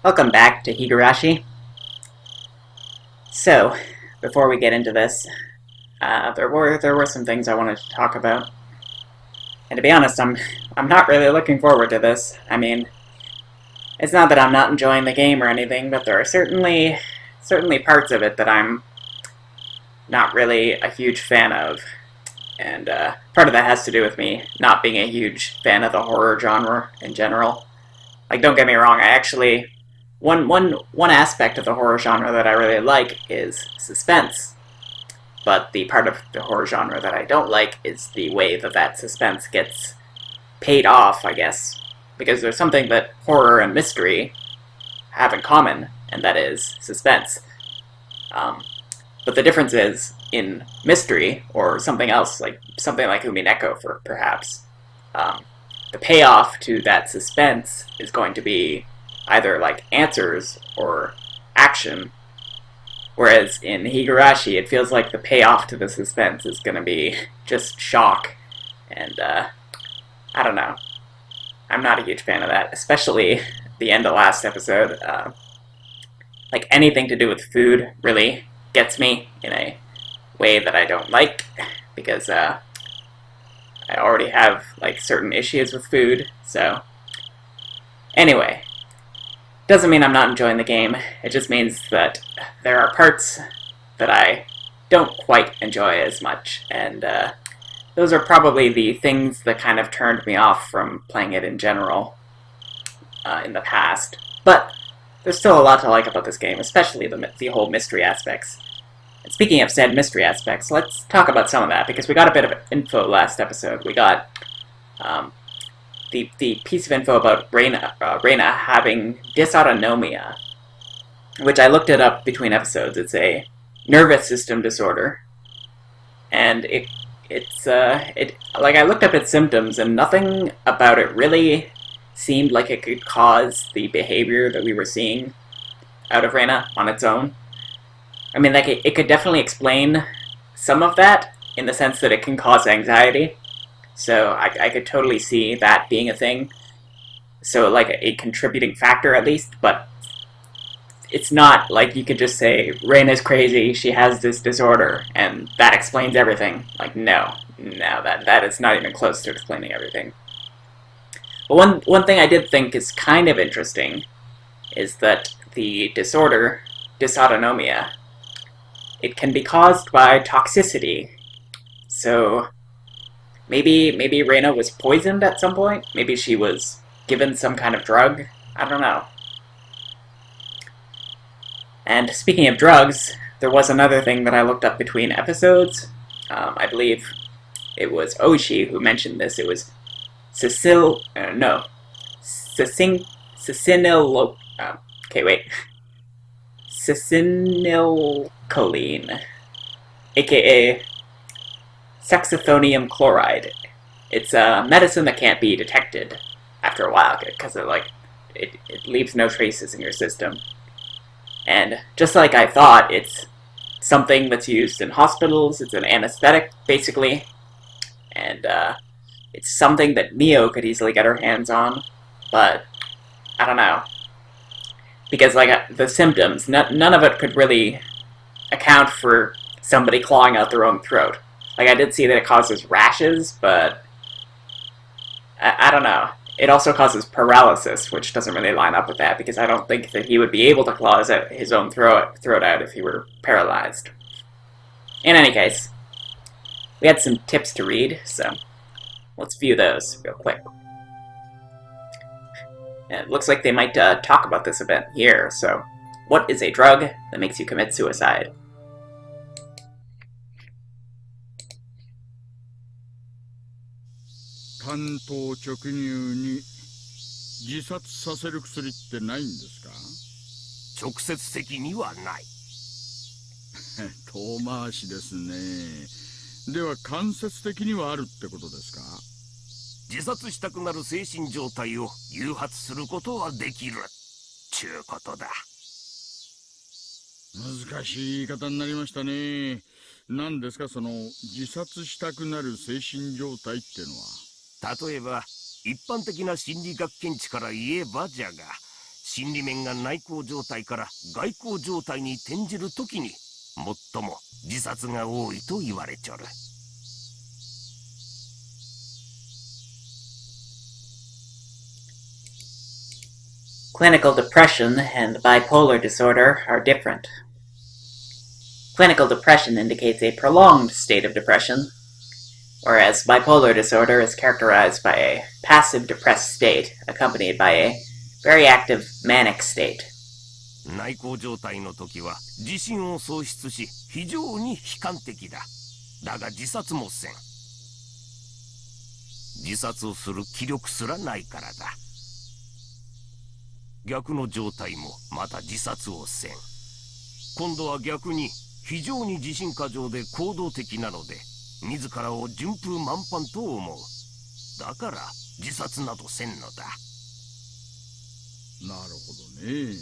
Welcome back to Higurashi. So, before we get into this, there were some things I wanted to talk about, and to be honest, I'm not really looking forward to this. I mean, it's not that I'm not enjoying the game or anything, but there are certainly parts of it that I'm not really a huge fan of, and part of that has to do with me not being a huge fan of the horror genre in general. Like, don't get me wrong, I actually one aspect of the horror genre that I really like is suspense. But the part of the horror genre that I don't like is the way that suspense gets paid off, I guess. Because there's something that horror and mystery have in common, and that is suspense. But the difference is, in mystery, or something else, like something like Umineko, perhaps, the payoff to that suspense is going to be either like answers or action, whereas in Higurashi it feels like the payoff to the suspense is going to be just shock, and I don't know. I'm not a huge fan of that, especially the end of last episode. Like anything to do with food really gets me in a way that I don't like, because I already have like certain issues with food, so anyway. Doesn't mean I'm not enjoying the game, it just means that there are parts that I don't quite enjoy as much, and those are probably the things that kind of turned me off from playing it in general in the past. But there's still a lot to like about this game, especially the whole mystery aspects. And speaking of said mystery aspects, let's talk about some of that, because we got a bit of info last episode. We got the piece of info about Reina having dysautonomia, which I looked it up between episodes. It's a nervous system disorder, and it's like I looked up its symptoms, and nothing about it really seemed like it could cause the behavior that we were seeing out of Reina on its own. I mean, like it could definitely explain some of that in the sense that it can cause anxiety. So I could totally see that being a thing. So like a contributing factor at least, but it's not like you could just say, Reina's crazy, she has this disorder, and that explains everything. Like, no, that is not even close to explaining everything. But one thing I did think is kind of interesting is that the disorder, dysautonomia, it can be caused by toxicity. So maybe Reina was poisoned at some point? Maybe she was given some kind of drug? I don't know. And speaking of drugs, there was another thing that I looked up between episodes. I believe it was Oishi who mentioned this. It was Cicinylcholine, aka saxathonium chloride. It's a medicine that can't be detected after a while, because it leaves no traces in your system. And just like I thought, it's something that's used in hospitals. It's an anesthetic, basically. And it's something that Mio could easily get her hands on. But I don't know. Because like the symptoms, none of it could really account for somebody clawing out their own throat. Like, I did see that it causes rashes, but I don't know. It also causes paralysis, which doesn't really line up with that, because I don't think that he would be able to claw his own throat out if he were paralyzed. In any case, we had some tips to read, so let's view those real quick. And it looks like they might talk about this a bit here, so what is a drug that makes you commit suicide? 心理面が内向状態から外向状態に転じるときに最も自殺が多いと言われちょる。Clinical depression and bipolar disorder are different. Clinical depression indicates a prolonged state of depression, whereas bipolar disorder is characterized by a passive depressed state accompanied by a very active manic state. 内向状態の時は自信を喪失し非常に悲観的だ。だが自殺もせん。自殺をする気力すらないからだ。逆の状態もまた自殺をせん。今度は逆に非常に自信過剰で行動的なので自らを順風満帆と思う。だから自殺などせんのだ。なるほどね。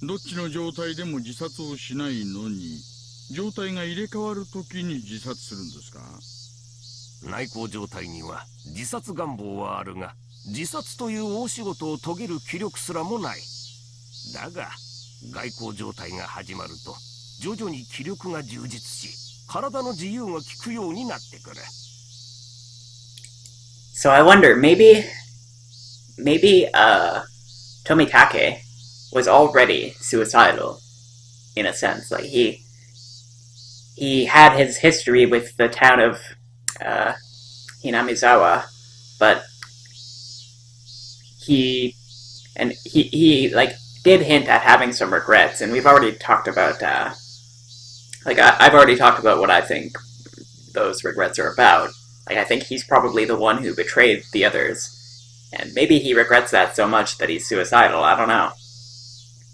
どっちの状態でも自殺をしないのに状態が入れ替わるときに自殺するんですか？内向状態には自殺願望はあるが自殺という大仕事を遂げる気力すらもない。だが外向状態が始まると徐々に気力が充実し体の自由が利くようになってくる。 So I wonder, maybe Tomitake was already suicidal, in a sense. Like he had his history with the town of Hinamizawa, but he like did hint at having some regrets, and we've already talked about I've already talked about what I think those regrets are about. Like I think he's probably the one who betrayed the others, and maybe he regrets that so much that he's suicidal. I don't know,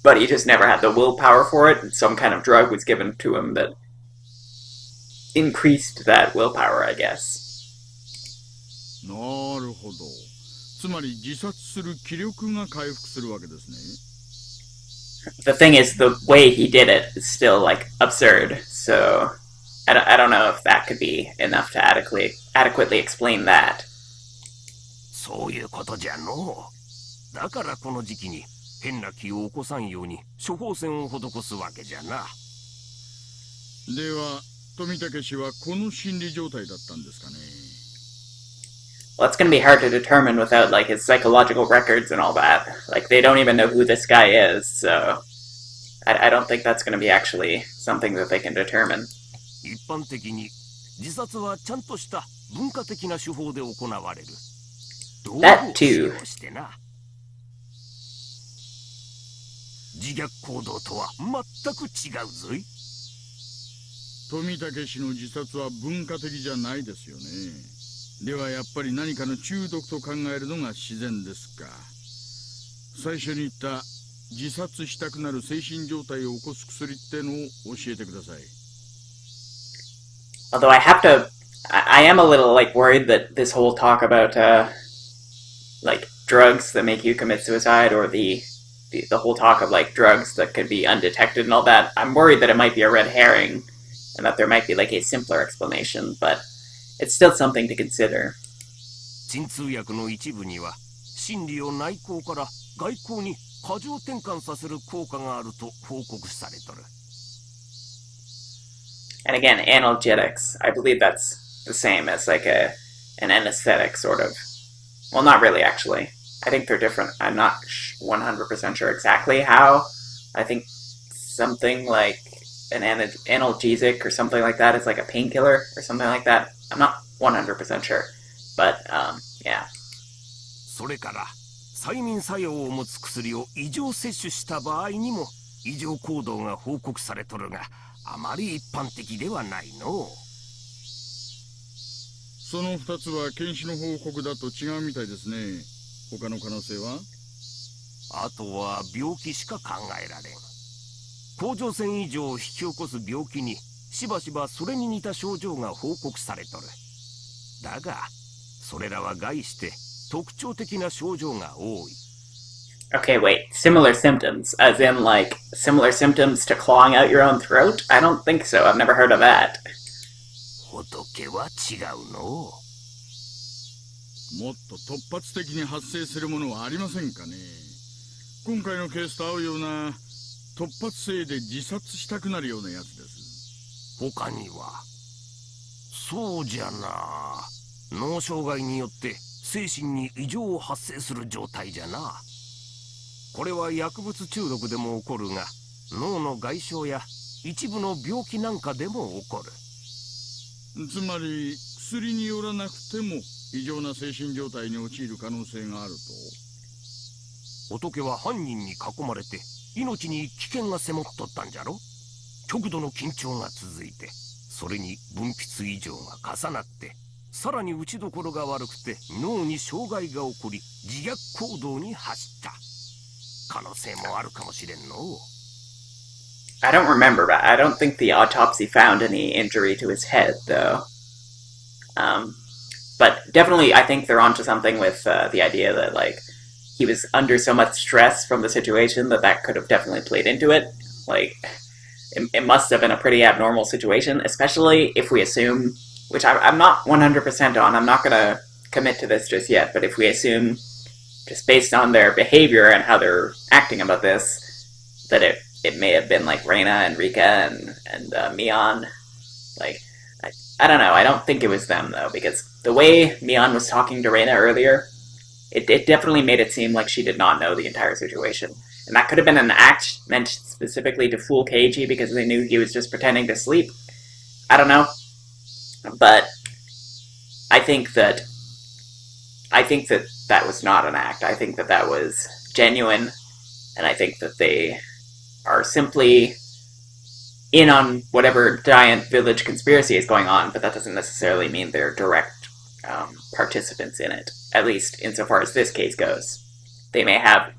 but he just never had the willpower for it, and some kind of drug was given to him that increased that willpower, I guess. なるほど。つまり自殺する気力が回復するわけですね。The thing is, the way he did it is still, like, absurd, so I don't know if that could be enough to adequately explain that. そういうことじゃのう。だからこの時期に変な気を起こさんように処方箋を施すわけじゃな。では、富武氏はこの心理状態だったんですかね。Well, it's going to be hard to determine without, like, his psychological records and all that. Like, they don't even know who this guy is, so I don't think that's going to be actually something that they can determine. 一般的に自殺はちゃんとした文化的な手法で行われる。That too. してな。自虐行動とは全く違うぞい。富武氏の自殺は文化的じゃないですよね。ではやっぱり何かの中毒と考えるのが自然ですか。最初に言った自殺したくなる精神状態を起こす薬ってのを教えてください。Although I am a little, like, worried that this whole talk about, like, drugs that make you commit suicide, or the whole talk of, like, drugs that could be undetected and all that, I'm worried that it might be a red herring, and that there might be, like, a simpler explanation, but it's still something to consider. 鎮痛薬の一部には心理を内向から外向に過剰転換させる効果があると報告されとる。And again, analgesics. I believe that's the same as like an anesthetic, sort of. Well, not really, actually. I think they're different. I'm not 100% sure exactly how. I think something like an analgesic or something like that is like a painkiller or something like that. I'm not 100% sure. But, yeah. それから催眠作用を持つ薬を異常摂取した場合にも異常行動が報告されとるが、あまり一般的ではないの。その2つは検視の報告だと違うみたいですね。他の可能性は？あとは病気しか考えられん。甲状腺異常を引き起こす病気にしばしばそれに似た症状が報告されとる。だがそれらは概して特徴的な症状が多い。Okay, wait. Similar symptoms, as in, like, similar symptoms to clawing out your own throat? I don't think so. I've never heard of that. 仏は違うの。もっと突発的に発生するものはありませんかね。今回のケースと合うような突発性で自殺したくなるようなやつです。他には？そうじゃな。脳障害によって精神に異常を発生する状態じゃな。これは薬物中毒でも起こるが、脳の外傷や一部の病気なんかでも起こる。つまり薬によらなくても異常な精神状態に陥る可能性があると。仏は犯人に囲まれて命に危険が迫っとったんじゃろ。極度の緊張が続いて、それに分泌異常が重なって、さらに打ちどころが悪くて脳に障害が起こり、自虐行動に走った。可能性もあるかもしれんの。I don't remember, but I don't think the autopsy found any injury to his head, though. But definitely, I think they're onto something with the idea that, like, he was under so much stress from the situation that could have definitely played into it. Like, it must have been a pretty abnormal situation, especially if we assume, which I'm not 100% on, I'm not going to commit to this just yet, but if we assume, just based on their behavior and how they're acting about this, that it may have been like Reina and Rika and Mion. Like, I don't know. I don't think it was them, though, because the way Mion was talking to Reina earlier, it definitely made it seem like she did not know the entire situation. And that could have been an act meant specifically to fool Keiji because they knew he was just pretending to sleep. I don't know. But I think that that was not an act. I think that was genuine, and I think that they are simply in on whatever giant village conspiracy is going on, but that doesn't necessarily mean they're direct participants in it, at least insofar as this case goes. They may have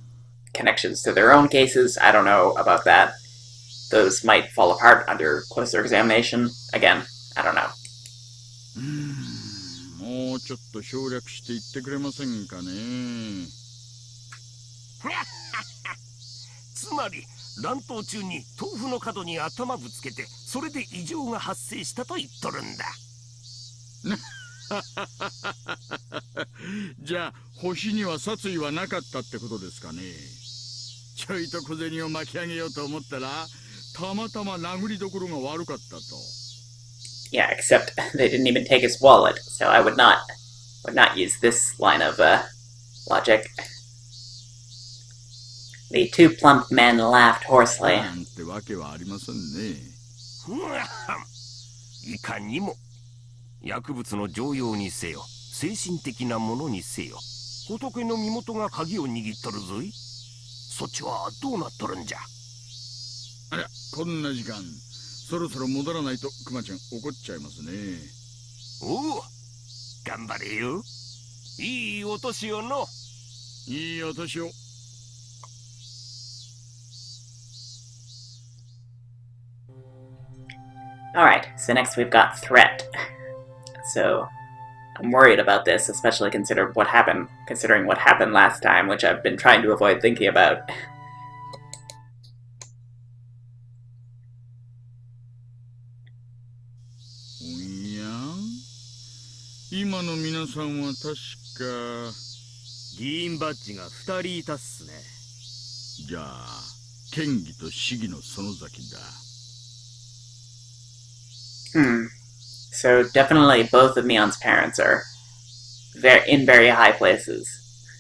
connections to their own cases, I don't know about that. Those might fall apart under closer examination. Again, I don't know. もうちょっと省略して言ってくれませんかね。つまり乱闘中に豆腐の角に頭ぶつけて、それで異常が発生したと言っとるんだ。じゃあ星には殺意はなかったってことですかね。ちょいと小銭を巻き上げようと思ったら、たまたま殴りどころが悪かったと。Yeah, except they didn't even take his wallet, so I would not use this line of logic. The two plump men laughed hoarsely. なんてわけはありませんね。いかにも。薬物の常用にせよ、精神的なものにせよ、仏の身元が鍵を握っとるぞい。そっちはどうなっとるんじゃ。あら、こんな時間、そろそろ戻らないとクマちゃん怒っちゃいますね。おお、頑張れよ。いいお年をの。いいお年を。Alright, so next we've got threat. So, I'm worried about this, especially considering what happened last time, which I've been trying to avoid thinking about. おや？今の皆さんは確か議員バッジが2人いたっすね。じゃあ県議と市議の園崎だ。So definitely both of Mion's parents are in very high places.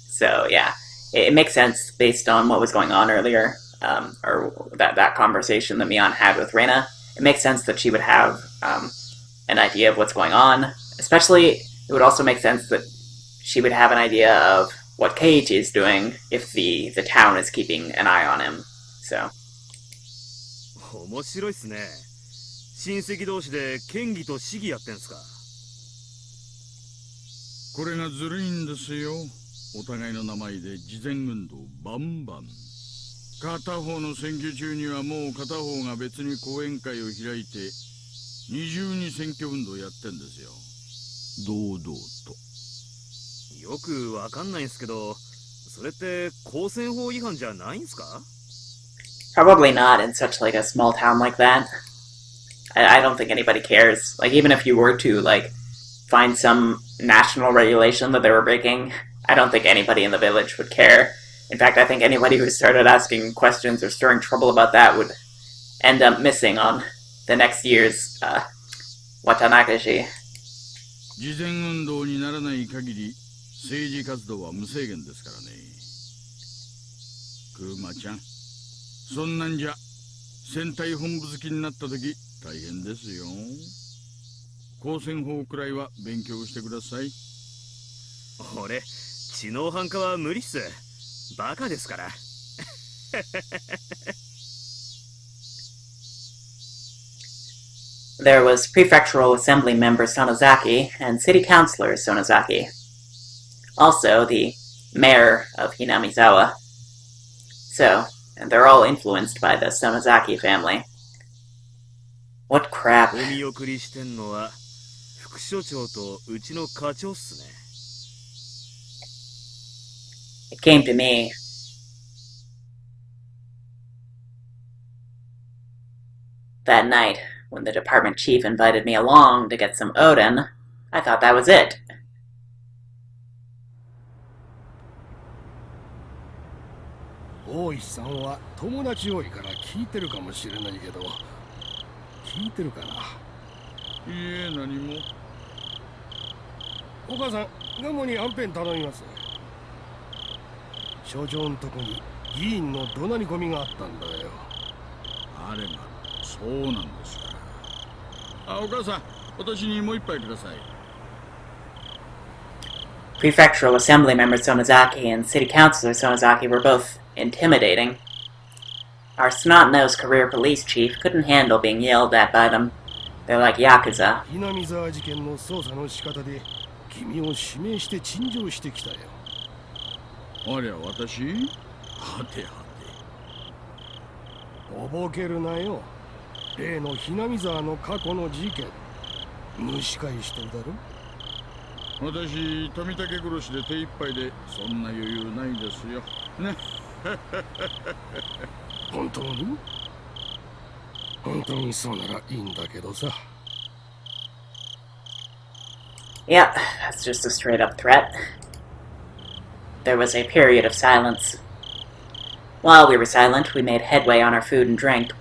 So yeah, it makes sense based on what was going on earlier, or that conversation that Mion had with Reina. It makes sense that she would have an idea of what's going on. Especially, it would also make sense that she would have an idea of what Keiichi is doing if the town is keeping an eye on him. So. 面白いっすね。親戚同士で県議と市議やってんすか。これがずるいんですよ。お互いの名前で慈善運動バンバン。片方の選挙中にはもう片方が別に講演会を開いて二重に選挙運動やってんですよ。堂々と。よくわかんないんすけど、それって公選法違反じゃないんすか？ Probably not in such like a small town like that. I don't think anybody cares. Like, even if you were to, like, find some national regulation that they were breaking, I don't think anybody in the village would care. In fact, I think anybody who started asking questions or stirring trouble about that would end up missing on the next year's Watanakishi. 慈善運動にならない限り政治活動は無制限ですからね。クマちゃん、そんなんじゃ戦隊本部好きになった時大変ですよ。光線法くらいは勉強してください。俺知能犯科は無理っす。バカですから。There was Prefectural Assembly member Sonozaki and City Councilor Sonozaki. Also, the mayor of Hinamizawa. So, and they're all influenced by the Sonozaki family. What crap. お見送りしてんのは副所長とうちの課長っすね。It came to me. That night, when the department chief invited me along to get some Odin, I thought that was it. 大石さんは友達多いから聞いてるかもしれないけど、聞いてるかな。いいえ、何も。お母さん、ガモにアンペン頼みます。所長のとこに議員の怒鳴り込みがあったんだよ。あれがそうなんですか。あ、お母さん、私にもう一杯ください。Prefectural Assembly member Sonozaki and City Councilor Sonozaki were both intimidating. Our snot-nosed career police chief couldn't handle being yelled at by them. They're like Yakuza. 南沢事件の捜査の仕方で君を指名して陳情してきたよ。ありゃ、私はてはて。とぼけるなよ。例のひなみ沢の過去の事件、蒸し返してるだろ。私、富武殺しで手一杯でそんな余裕ないですよ。ね。本当に？本当にそうならいいんだけどさ。Yep, that's just a straight-up threat. There was a period of silence. While we were silent, we made headway on our food and drink.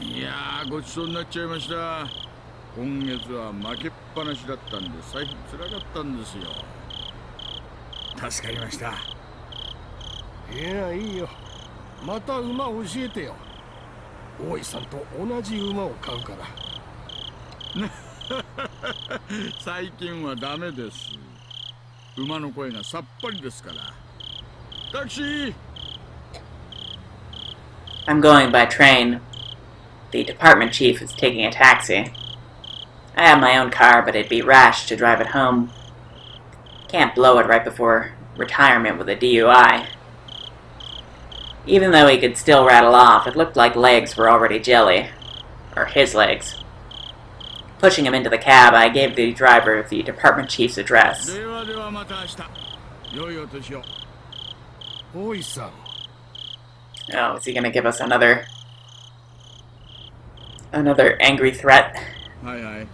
いやー、ごちそうになっちゃいました。今月は負けっぱなしだったんで財布つらかったんですよ。助かりました。いや、いいよ。また馬教えてよ。大井さんと同じ馬を買うから。最近はダメです。馬の声がさっぱりですから。タクシー！ I'm going by train. The department chief is taking a taxi. I have my own car, but it'd be rash to drive it home. Can't blow it right before retirement with a DUI. Even though he could still rattle off, it looked like legs were already jelly. Or his legs. Pushing him into the cab, I gave the driver the department chief's address. ではではまた明日。良いお年を。大井さん。Oh, is he gonna give us another angry threat? はいはい。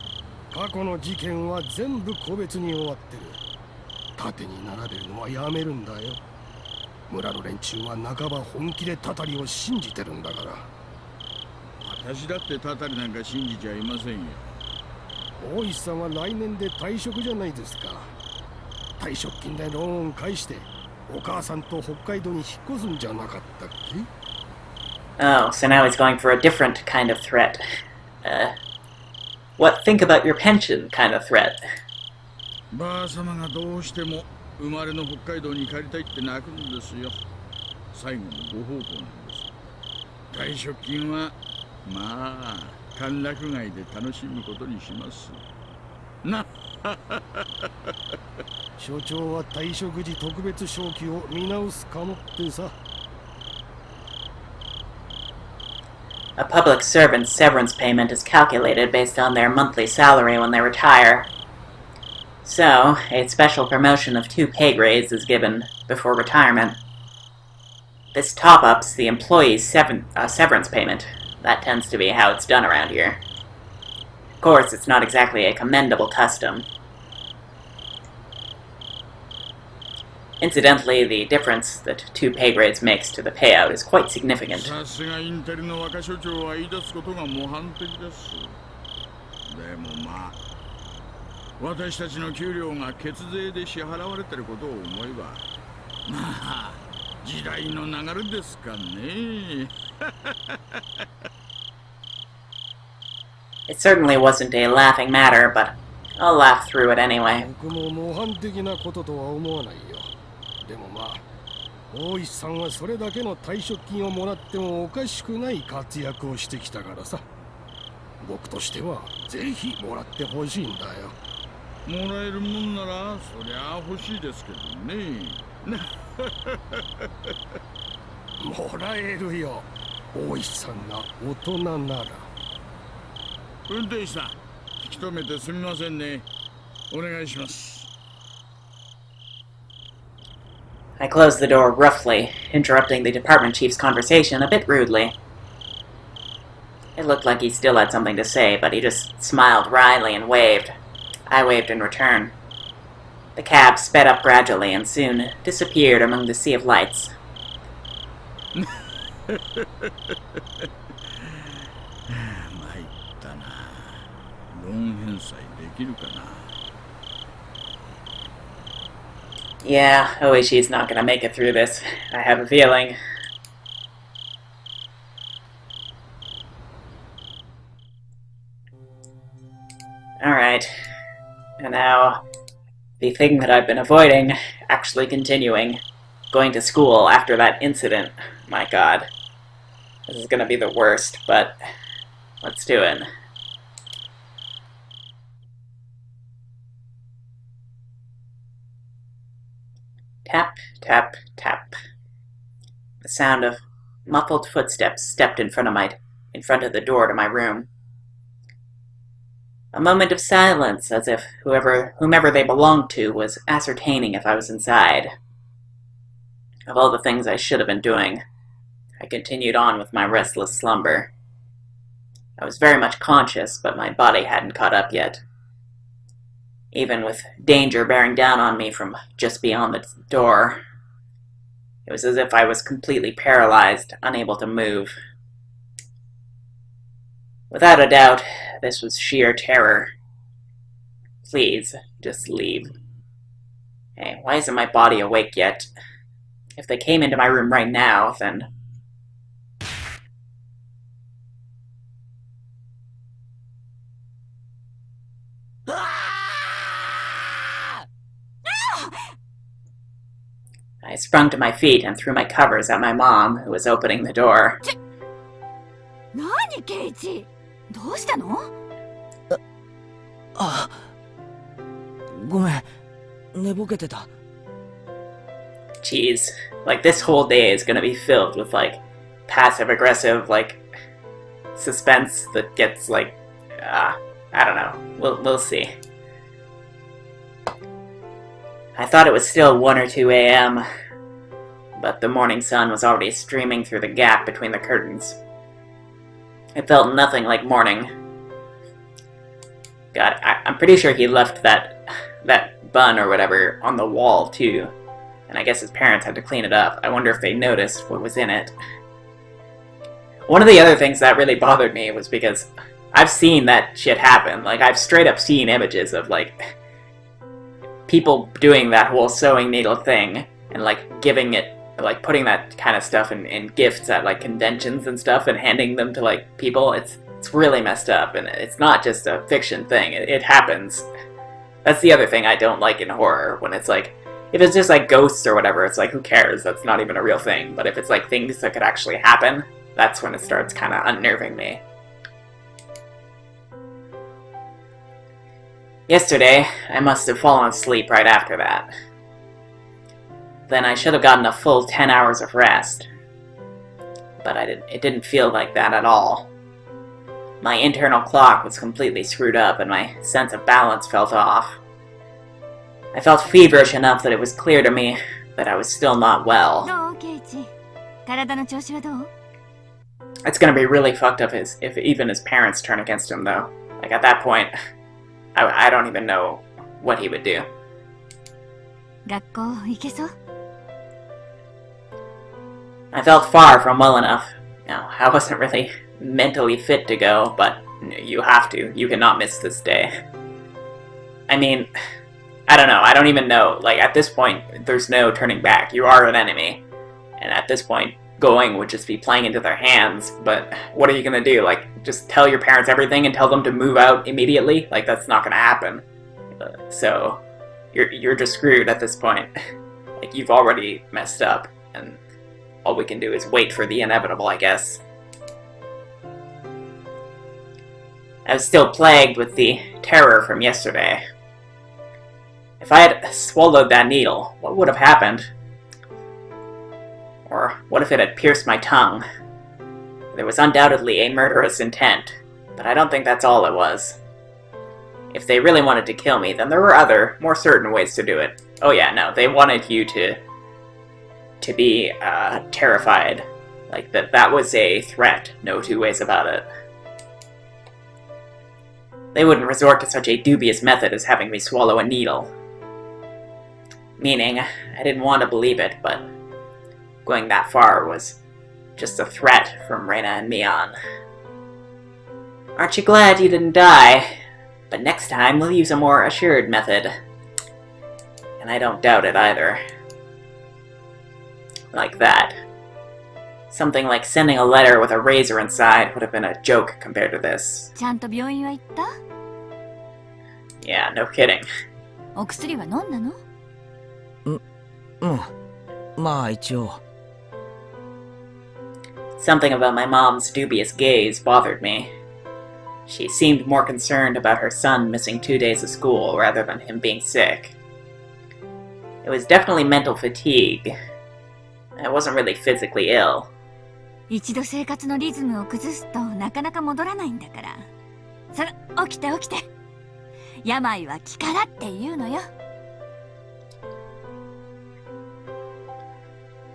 過去の事件は全部個別に終わってる。盾に並べるのはやめるんだよ。村の連中は半ば本気でタタリを信じてるんだから。私だってタタリなんか信じちゃいませんよ。大石さんは来年で退職じゃないですか。退職金でローン返してお母さんと北海道に引っ越すんじゃなかったっけ？ Oh, so now he's going for a different kind of threat. What think about your pension kind of threat? ばあ様がどうしても生まれの北海道に帰りたいって泣くんですよ。最後のご奉公なんです。退職金はまあ歓楽街で楽しむことにします。な。所長は退職時特別昇給を見直すかもってさ。A public servant's severance payment is calculated based on their monthly salary when they retire. So, a special promotion of 2 pay grades is given before retirement. This top-ups the employee's severance payment. That tends to be how it's done around here. Of course, it's not exactly a commendable custom. Incidentally, the difference that 2 pay grades makes to the payout is quite significant. さすがインテリの若所長は言い出すことが模範的です。でもまあ、私たちの給料が血税で支払われてることを思えば、まあ時代の流れですかね。It certainly wasn't a laughing matter, but I'll laugh through it anyway. 僕も模範的なこととは思わないよ。でもまあ、大石さんはそれだけの退職金をもらってもおかしくない活躍をしてきたからさ。僕としてはぜひもらってほしいんだよ。もらえるもんならそりゃ欲しいですけどね。もらえるよ。大石さんが大人なら。運転手さん、引き止めてすみませんね。お願いします。I closed the door roughly, interrupting the department chief's conversation a bit rudely. It looked like he still had something to say, but he just smiled wryly and waved. I waved in return. The cab sped up gradually and soon disappeared among the sea of lights. 参ったな。ローン返済できるかな。Yeah, Oishi's not gonna make it through this. I have a feeling. Alright. And now, the thing that I've been avoiding, actually continuing. Going to school after that incident. My god. This is gonna be the worst, but let's do it. Tap, tap, tap. The sound of muffled footsteps stepped in front of the door to my room. A moment of silence, as if whomever they belonged to was ascertaining if I was inside. Of all the things I should have been doing, I continued on with my restless slumber. I was very much conscious, but my body hadn't caught up yet. Even with danger bearing down on me from just beyond the door, it was as if I was completely paralyzed, unable to move. Without a doubt, this was sheer terror. Please, just leave. Hey, why isn't my body awake yet? If they came into my room right now, then... I sprung to my feet and threw my covers at my mom, who was opening the door. 何ケイチ、どうしたの？あ、ごめん、寝ぼけてた。 Jeez, like this whole day is gonna be filled with like passive-aggressive like suspense that gets like I don't know. We'll see. I thought it was still 1 or 2 a.m., but the morning sun was already streaming through the gap between the curtains. It felt nothing like morning. God, I'm pretty sure he left that bun or whatever on the wall too, and I guess his parents had to clean it up. I wonder if they noticed what was in it. One of the other things that really bothered me was because I've seen that shit happen. Like, I've straight up seen images of like people doing that whole sewing needle thing and like giving it, like putting that kind of stuff in gifts at like conventions and stuff and handing them to like people. It's really messed up, and it's not just a fiction thing. It happens. That's the other thing I don't like in horror, when it's like, if it's just like ghosts or whatever, it's like, who cares? That's not even a real thing. But if it's like things that could actually happen, that's when it starts kind of unnerving me. Yesterday, I must have fallen asleep right after that. Then I should have gotten a full 10 hours of rest. But it didn't feel like that at all. My internal clock was completely screwed up and my sense of balance felt off. I felt feverish enough that it was clear to me that I was still not well. どうケイチ、体の調子はどう？ It's gonna be really fucked up if even his parents turn against him, though. Like, at that point, I don't even know what he would do. 学校行けそう？ I felt far from well enough. No, I wasn't really mentally fit to go, but you have to. You cannot miss this day. I mean, I don't know. I don't even know. Like, at this point, there's no turning back. You are an enemy. And at this point, going would just be playing into their hands. But what are you going to do? Like, just tell your parents everything and tell them to move out immediately? Like, that's not going to happen. So, you're just screwed at this point. Like, you've already messed up. And all we can do is wait for the inevitable, I guess. I was still plagued with the terror from yesterday. If I had swallowed that needle, what would have happened? Or what if it had pierced my tongue? There was undoubtedly a murderous intent, but I don't think that's all it was. If they really wanted to kill me, then there were other, more certain ways to do it. Oh yeah, no, they wanted you to be terrified. Like, that was a threat, no two ways about it. They wouldn't resort to such a dubious method as having me swallow a needle. Meaning, I didn't want to believe it, but going that far was just a threat from Reina and Mion. Aren't you glad you didn't die? But next time we'll use a more assured method. And I don't doubt it either. Like that. Something like sending a letter with a razor inside would have been a joke compared to this. ちゃんと病院は行った？ Yeah, no kidding. お薬は飲んだの？まあ一応。 Something about my mom's dubious gaze bothered me. She seemed more concerned about her son missing 2 days of school rather than him being sick. It was definitely mental fatigue. I wasn't really physically ill. 一度生活のリズムを崩すとなかなか戻らないんだから。さあ、起きて起きて。病は気からって言うのよ。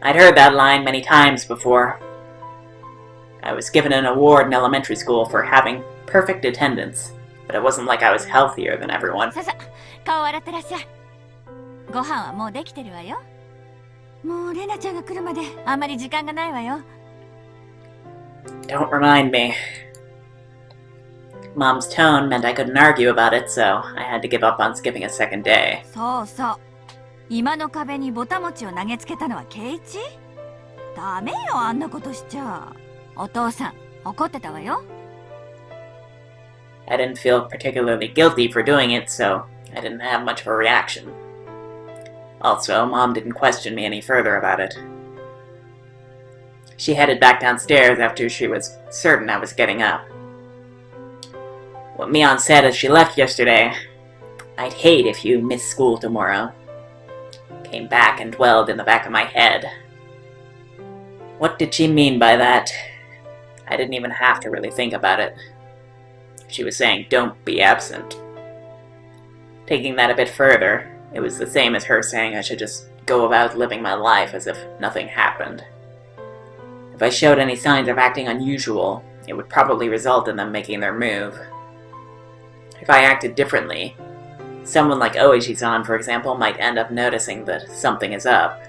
I'd heard that line many times before. I was given an award in elementary school for having perfect attendance, but it wasn't like I was healthier than everyone. さあさあ、顔洗ってらっしゃい。ご飯はもうできてるわよ。もうレナちゃんが来るまであんまり時間がないわよ。 Don't remind me. Mom's tone meant I couldn't argue about it, so I had to give up on skipping a second day. そうそう。今の壁にぼたもちを投げつけたのはケイチ？ダメよ、あんなことしちゃ。お父さん、怒ってたわよ。 I didn't feel particularly guilty for doing it, so I didn't have much of a reaction. Also, Mom didn't question me any further about it. She headed back downstairs after she was certain I was getting up. What Mion said as she left yesterday, "I'd hate if you missed school tomorrow," came back and dwelled in the back of my head. What did she mean by that? I didn't even have to really think about it. She was saying, "Don't be absent." Taking that a bit further, it was the same as her saying I should just go about living my life as if nothing happened. If I showed any signs of acting unusual, it would probably result in them making their move. If I acted differently, someone like Oishi-san, for example, might end up noticing that something is up.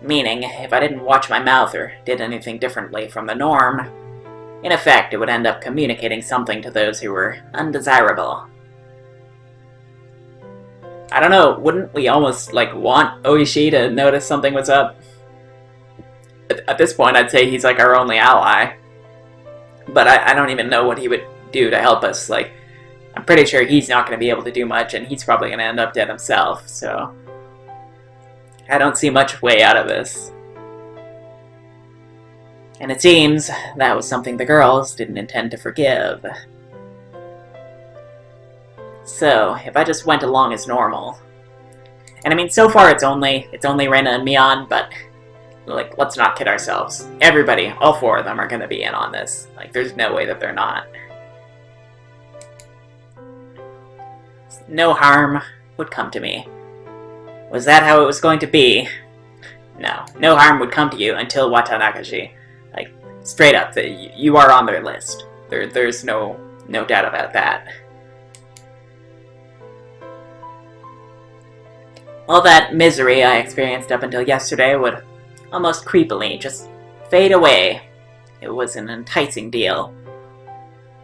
Meaning, if I didn't watch my mouth or did anything differently from the norm, in effect, it would end up communicating something to those who were undesirable. I don't know, wouldn't we almost, want Oishi to notice something was up? At this point, I'd say he's, our only ally. But I don't even know what he would do to help us, I'm pretty sure he's not going to be able to do much, and he's probably going to end up dead himself, so... I don't see much way out of this. And it seems that was something the girls didn't intend to forgive. So, if I just went along as normal... And I mean, so far it's only Reina and Mion, but... let's not kid ourselves. Everybody, all four of them are going to be in on this. There's no way that they're not. No harm would come to me. Was that how it was going to be? No. No harm would come to you until Watanakashi. Straight up, you are on their list. There's no doubt about that. All that misery I experienced up until yesterday would almost creepily, just fade away. It was an enticing deal.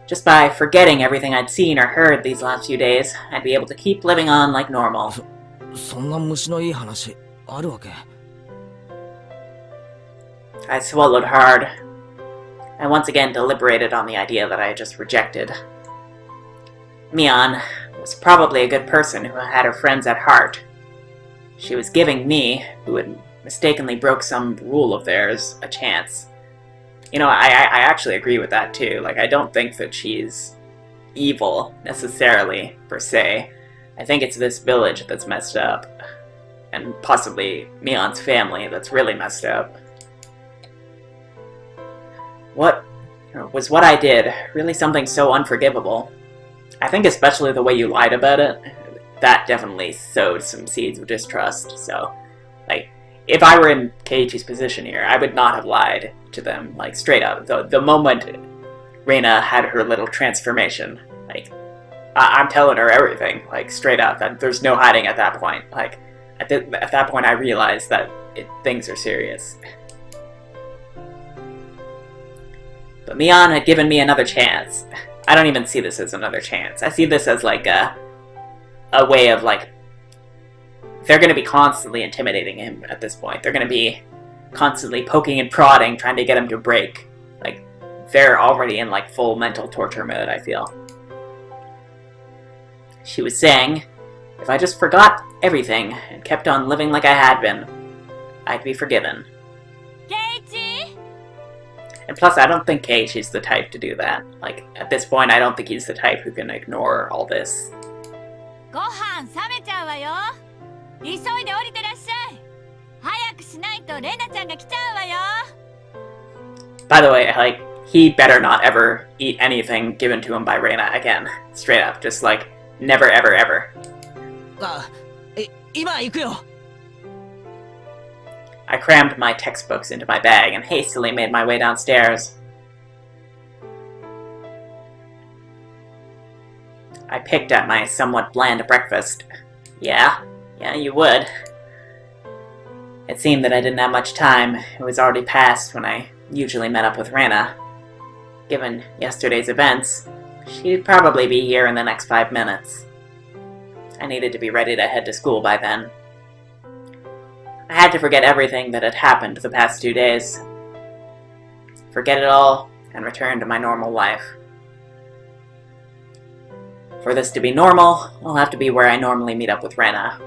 Just by forgetting everything I'd seen or heard these last few days, I'd be able to keep living on like normal. そんな虫のいい話あるわけ？ I swallowed hard. I once again deliberated on the idea that I had just rejected. Mion was probably a good person who had her friends at heart. She was giving me, who had mistakenly broke some rule of theirs, a chance. You know, I actually agree with that too. Like, I don't think that she's evil, necessarily, per se. I think it's this village that's messed up. And possibly Mion's family that's really messed up. What I did really something so unforgivable? I think especially the way you lied about it, that definitely sowed some seeds of distrust. So, like, if I were in Keiichi's position here, I would not have lied to them, like, straight up. The moment Reina had her little transformation, like, I'm telling her everything, like, straight up. That there's no hiding at that point. Like, at that point I realized that things are serious. But Mion had given me another chance. I don't even see this as another chance. I see this as, like, a way of, like, they're going to be constantly intimidating him at this point. They're going to be constantly poking and prodding, trying to get him to break. Like, they're already in, like, full mental torture mode, I feel. She was saying, if I just forgot everything and kept on living like I had been, I'd be forgiven. Keiichi! And plus, I don't think Keiichi's the type to do that. Like, at this point, I don't think he's the type who can ignore all this. ご飯冷めちゃうわよ。急いで降りてらっしゃい。早くしないとレナちゃんが来ちゃうわよ。 By the way, like, he better not ever eat anything given to him by Reina again. Straight up. Just, like, never, ever, ever. あ、今行くよ。 I crammed my textbooks into my bag and hastily made my way downstairs. I picked at my somewhat bland breakfast. Yeah, you would. It seemed that I didn't have much time. It was already past when I usually met up with Reina. Given yesterday's events, she'd probably be here in the next 5 minutes. I needed to be ready to head to school by then. I had to forget everything that had happened the past 2 days. Forget it all and return to my normal life. For this to be normal, I'll have to be where I normally meet up with Reina.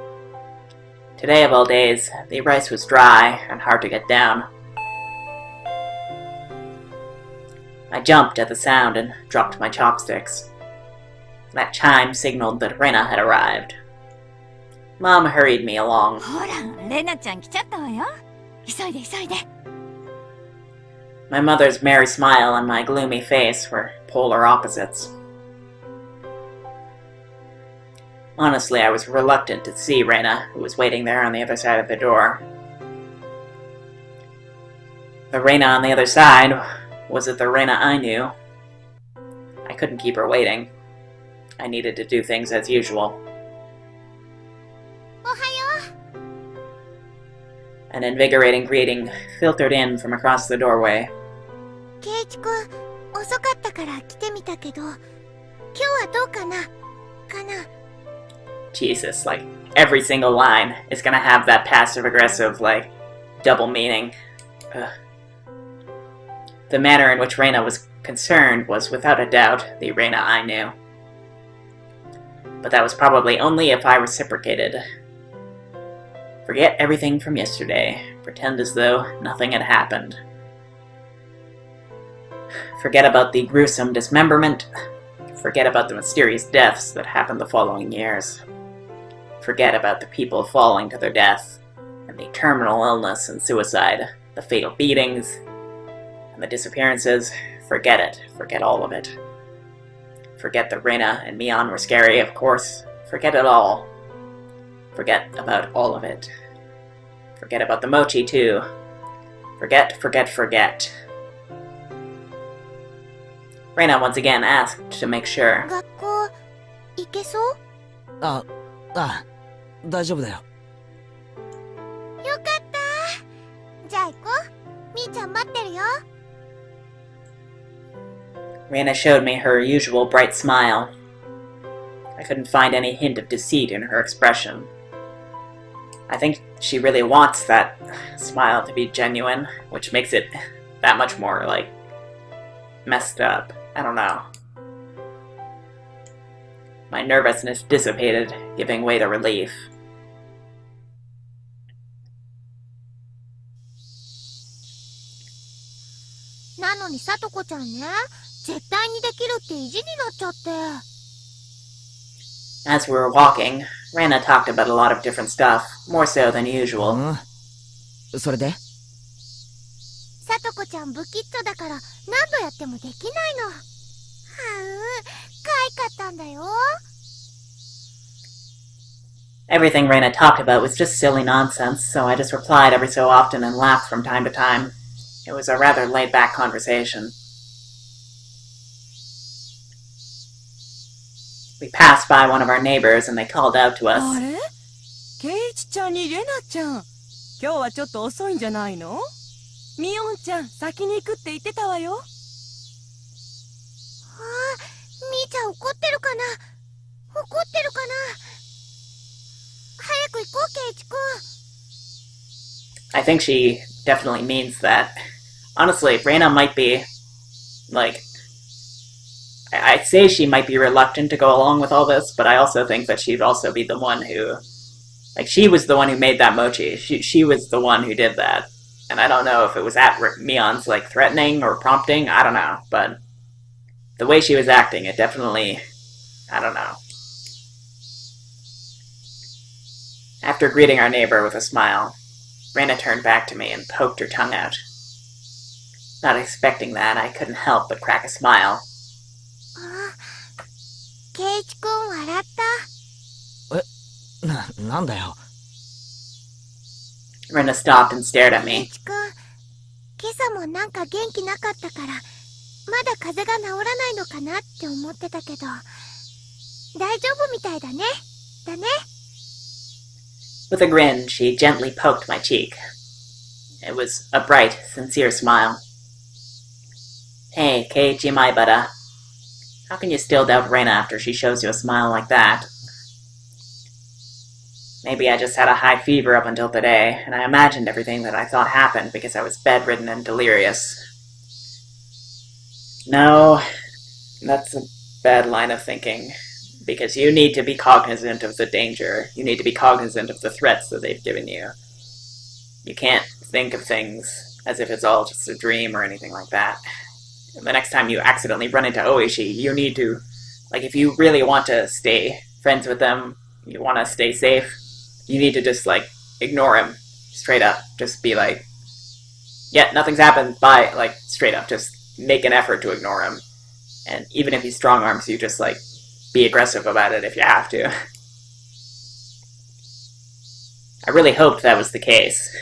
Today of all days, the rice was dry and hard to get down. I jumped at the sound and dropped my chopsticks. That chime signaled that Reina had arrived. Mom hurried me along. ほら、レナちゃん来ちゃったわよ。急いで急いで。 My mother's merry smile and my gloomy face were polar opposites. Honestly, I was reluctant to see Reina, who was waiting there on the other side of the door. The Reina on the other side, was it the Reina I knew? I couldn't keep her waiting. I needed to do things as usual. An invigorating greeting filtered in from across the doorway. ケイイチ君、遅かったから来てみたけど、今日はどうかな？かな？ Jesus, like, every single line is gonna have that passive-aggressive, like, double meaning. Ugh. The manner in which Reina was concerned was without a doubt the Reina I knew. But that was probably only if I reciprocated. Forget everything from yesterday. Pretend as though nothing had happened. Forget about the gruesome dismemberment. Forget about the mysterious deaths that happened the following years. Forget about the people falling to their death, and the terminal illness and suicide, the fatal beatings, and the disappearances. Forget it. Forget all of it. Forget that Reina and Mion were scary, of course. Forget it all. Forget about all of it. Forget about the mochi, too. Forget, forget, forget. Reina once again asked to make sure. 学校行けそう？あ、大丈夫だよ。よかった。じゃあ行こう。みーちゃん待ってるよ。 Rena showed me her usual bright smile. I couldn't find any hint of deceit in her expression. I think she really wants that smile to be genuine, which makes it that much more, like, messed up. I don't know. My nervousness dissipated, giving way to relief. なのにさとこちゃんね、絶対にできるって意地になっちゃって。 As we were walking, Rena talked about a lot of different stuff, more so than usual. それでさとこちゃん不吉祥だから何度やってもできないの。はう、かいかったんだよ。 Everything Rena talked about was just silly nonsense, so I just replied every so often and laughed from time to time. It was a rather laid-back conversation. We passed by one of our neighbors and they called out to us. あれ？ケイチちゃんにレナちゃん。今日はちょっと遅いんじゃないの？ミオンちゃん、先に行くって言ってたわよ。ああ、みーちゃん怒ってるかな？怒ってるかな？早く行こう、ケイチくん。 I think she definitely means that. Honestly, Rena might be, like, I'd say she might be reluctant to go along with all this, but I also think that she'd also be the one who, like, she was the one who made that mochi. She was the one who did that. And I don't know if it was at Mion's, like, threatening or prompting, I don't know, but the way she was acting, it definitely, I don't know. After greeting our neighbor with a smile, Rena turned back to me and poked her tongue out. Not expecting that, I couldn't help but crack a smile. あ、ケイチくん笑った。なんだよ。 Rena stopped and stared at ケイ me. チくん、今朝もなんか元気なかったから、まだ風邪が治らないのかなって思ってたけど、大丈夫みたいだね。だね。 With a grin, she gently poked my cheek. It was a bright, sincere smile. Hey, Keiichi Maibara. How can you still doubt Rena after she shows you a smile like that? Maybe I just had a high fever up until today, and I imagined everything that I thought happened because I was bedridden and delirious. No, that's a bad line of thinking. Because you need to be cognizant of the danger. You need to be cognizant of the threats that they've given you. You can't think of things as if it's all just a dream or anything like that. The next time you accidentally run into Oishi, you need to, like, if you really want to stay friends with them, you want to stay safe, you need to just, like, ignore him. Straight up. Just be like, yeah, nothing's happened, bye. Like, straight up. Just make an effort to ignore him. And even if he strong arms you, just, like, be aggressive about it if you have to. I really hoped that was the case.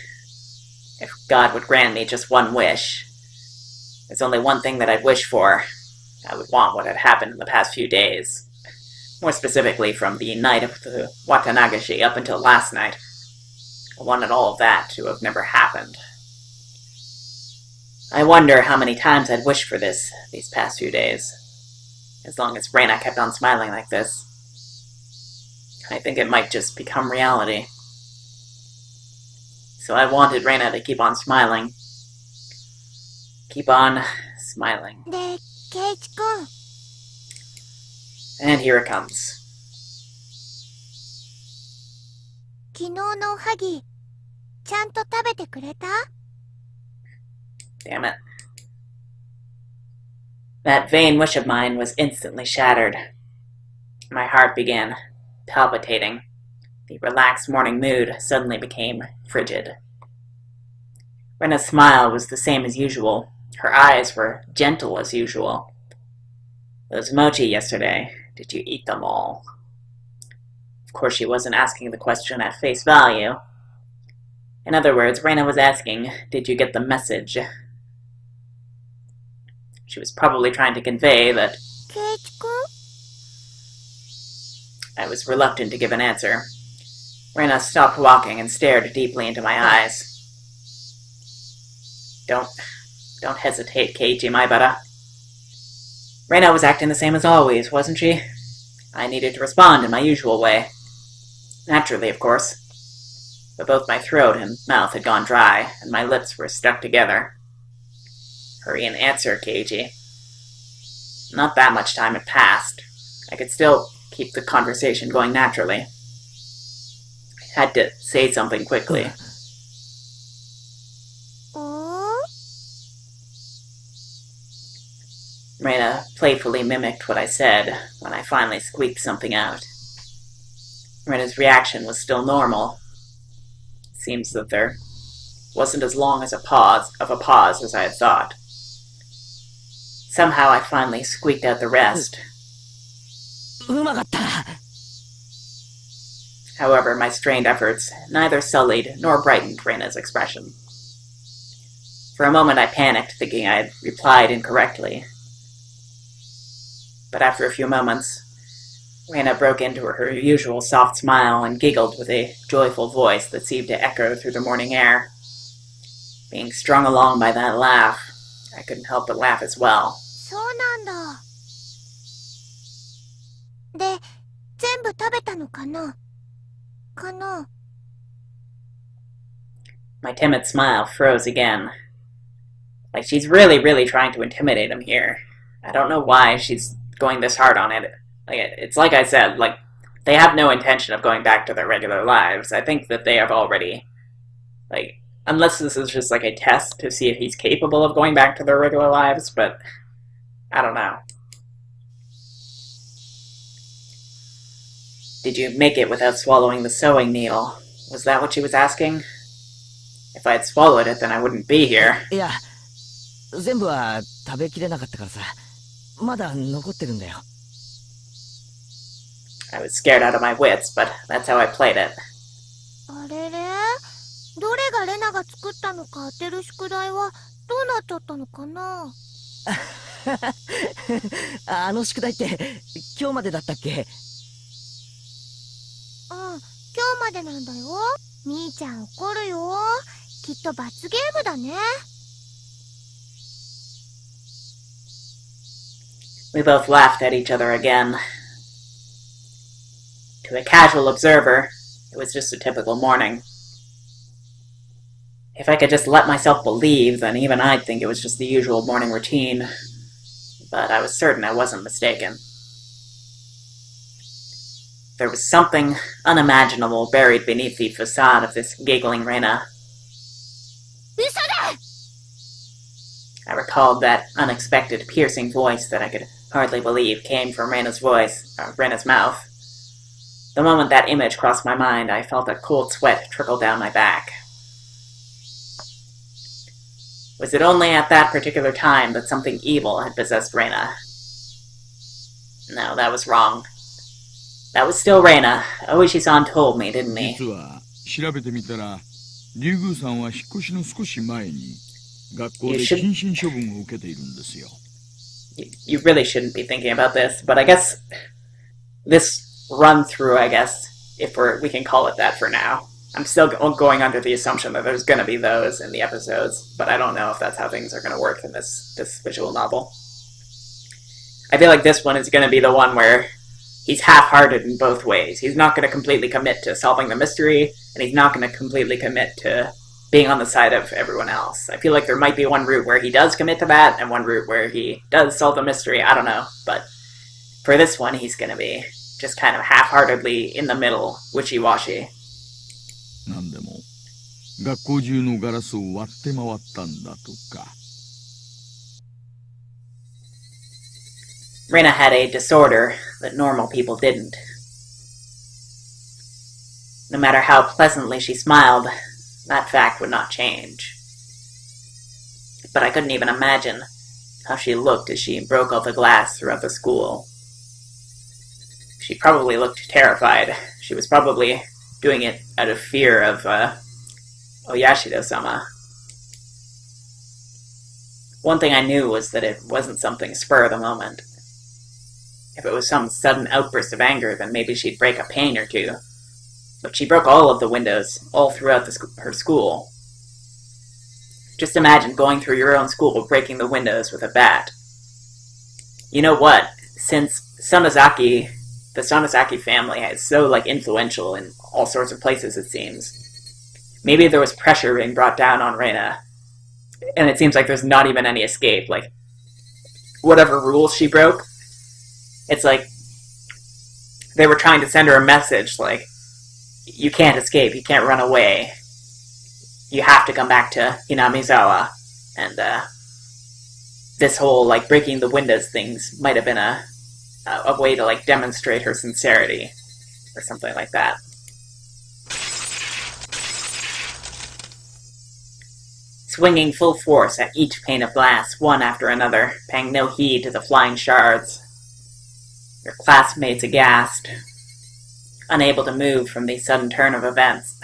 If God would grant me just one wish. There's only one thing that I'd wish for. I would want what had happened in the past few days. More specifically, from the night of the Watanagashi up until last night. I wanted all of that to have never happened. I wonder how many times I'd wished for this these past few days. As long as Rena kept on smiling like this. I think it might just become reality. So I wanted Rena to keep on smiling. Keep on smiling. で、ケイチくん。 And here it comes. 昨日のおはぎ、ちゃんと食べてくれた？ Damn it. That vain wish of mine was instantly shattered. My heart began palpitating. The relaxed morning mood suddenly became frigid. Rena's smile was the same as usual. Her eyes were gentle as usual. Those mochi yesterday, did you eat them all? Of course, she wasn't asking the question at face value. In other words, Rena was asking, did you get the message? She was probably trying to convey that ケイチくん？ I was reluctant to give an answer. Rena stopped walking and stared deeply into my eyes. Don't hesitate, Keiji Maibara. Reina was acting the same as always, wasn't she? I needed to respond in my usual way. Naturally, of course. But both my throat and mouth had gone dry, and my lips were stuck together. Hurry and answer, Keiji. Not that much time had passed. I could still keep the conversation going naturally. I had to say something quickly. Reina playfully mimicked what I said when I finally squeaked something out. Reina's reaction was still normal. It seems that there wasn't as long as a pause as I had thought. Somehow I finally squeaked out the rest. However, my strained efforts neither sullied nor brightened Reina's expression. For a moment I panicked, thinking I had replied incorrectly. But after a few moments, Reina broke into her usual soft smile and giggled with a joyful voice that seemed to echo through the morning air. Being strung along by that laugh, I couldn't help but laugh as well. そうなんだ。で、全部食べたのかな？かな？ My timid smile froze again. Like she's really trying to intimidate him here. I don't know why she's going this hard on it. It's like I said, like, they have no intention of going back to their regular lives. I think that they have already, like, unless this is just like a test to see if he's capable of going back to their regular lives, but I don't know. Did you make it without swallowing the sewing needle? Was that what she was asking? If I had swallowed it, then I wouldn't be here. いや、全部は食べきれなかったからさ。まだ残ってるんだよ。I was scared out of my wits, but that's how I played it. あれれ？どれがレナが作ったのか当てる宿題はどうなっちゃったのかな？あの宿題って今日までだったっけ？うん、今日までなんだよ。みーちゃん怒るよ。きっと罰ゲームだね。We both laughed at each other again. To a casual observer, it was just a typical morning. If I could just let myself believe, then even I'd think it was just the usual morning routine. But I was certain I wasn't mistaken. There was something unimaginable buried beneath the facade of this giggling Reina. I recalled that unexpected, piercing voice that I could hardly believe came from Reina's mouth. The moment that image crossed my mind, I felt a cold sweat trickle down my back. Was it only at that particular time that something evil had possessed Reina? No, that was wrong. That was still Reina. Oishi-san told me, didn't he? 実は調べてみたら、竜宮さんは引っ越しの少し前に学校で謹慎処分を受けているんですよ。You really shouldn't be thinking about this, but I guess this run-through, if we can call it that for now. I'm still going under the assumption that there's going to be those in the episodes, but I don't know if that's how things are going to work in this visual novel. I feel like this one is going to be the one where he's half-hearted in both ways. He's not going to completely commit to solving the mystery, and he's not going to completely commit to being on the side of everyone else. I feel like there might be one route where he does commit to that, and one route where he does solve the mystery. I don't know, but for this one, he's going to be just kind of half-heartedly in the middle, wishy-washy. なんでも学校中のガラスを割って回ったんだとか。Reina had a disorder that normal people didn't. No matter how pleasantly she smiled, that fact would not change. But I couldn't even imagine how she looked as she broke all the glass throughout the school. She probably looked terrified. She was probably doing it out of fear of Oyashido-sama. One thing I knew was that it wasn't something spur of the moment. If it was some sudden outburst of anger, then maybe she'd break a pane or two. But she broke all of the windows all throughout her school. Just imagine going through your own school breaking the windows with a bat. You know what? Since the Sonozaki family is so, influential in all sorts of places, it seems, maybe there was pressure being brought down on Reina, and it seems like there's not even any escape. Whatever rules she broke, it's like they were trying to send her a message, you can't escape, you can't run away. You have to come back to Hinamizawa. And, this whole, breaking the windows things might have been a way to, demonstrate her sincerity. Or something like that. Swinging full force at each pane of glass, one after another, paying no heed to the flying shards. Your classmates aghast, unable to move from the sudden turn of events.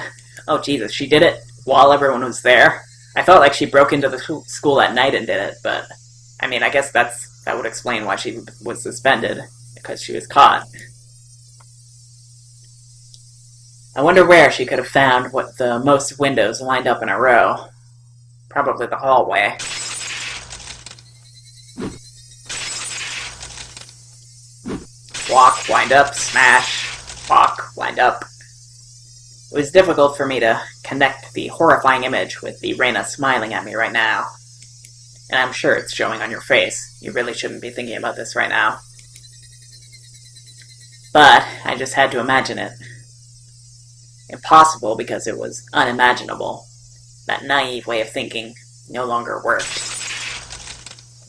Oh, Jesus, she did it while everyone was there? I felt like she broke into the school at night and did it, but, I guess that would explain why she was suspended, because she was caught. I wonder where she could have found what the most windows lined up in a row. Probably the hallway. Walk, wind up, smash. Walk, wind up. It was difficult for me to connect the horrifying image with the Reina smiling at me right now. And I'm sure it's showing on your face. You really shouldn't be thinking about this right now. But I just had to imagine it. Impossible because it was unimaginable. That naive way of thinking no longer worked.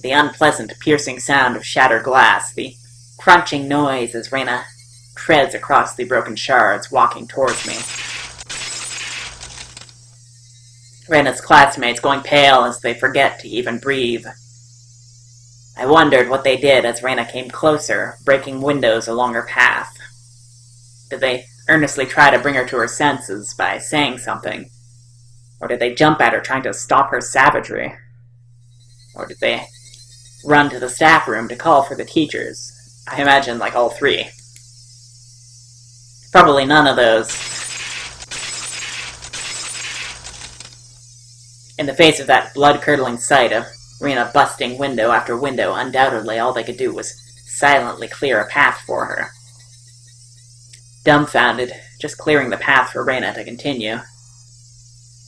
The unpleasant, piercing sound of shattered glass, the crunching noise as Reina treads across the broken shards, walking towards me. Reina's classmates going pale as they forget to even breathe. I wondered what they did as Reina came closer, breaking windows along her path. Did they earnestly try to bring her to her senses by saying something? Or did they jump at her trying to stop her savagery? Or did they run to the staff room to call for the teachers? I imagine all three. Probably none of those. In the face of that blood-curdling sight of Reina busting window after window, undoubtedly all they could do was silently clear a path for her. Dumbfounded, just clearing the path for Reina to continue.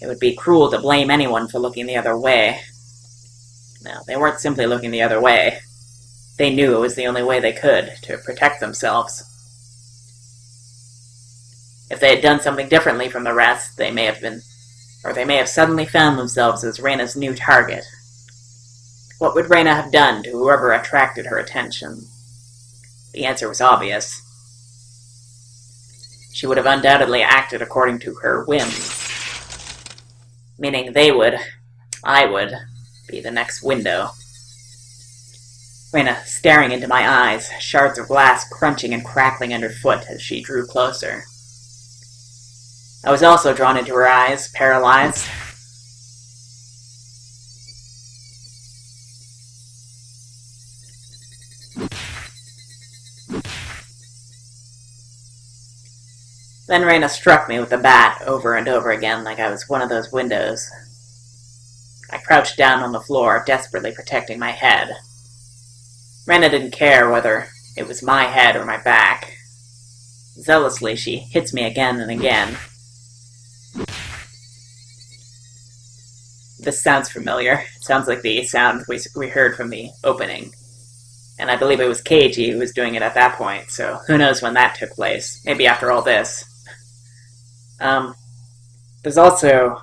It would be cruel to blame anyone for looking the other way. No, they weren't simply looking the other way. They knew it was the only way they could to protect themselves. If they had done something differently from the rest, they may have suddenly found themselves as Reina's new target. What would Reina have done to whoever attracted her attention? The answer was obvious. She would have undoubtedly acted according to her whims. Meaning I would, be the next window. Reina staring into my eyes, shards of glass crunching and crackling underfoot as she drew closer. I was also drawn into her eyes, paralyzed. Then Reina struck me with the bat over and over again like I was one of those windows. I crouched down on the floor, desperately protecting my head. Reina didn't care whether it was my head or my back. Zealously, she hits me again and again. This sounds familiar. It sounds like the sound we heard from the opening. And I believe it was Keiji who was doing it at that point, so who knows when that took place. Maybe after all this. There's also...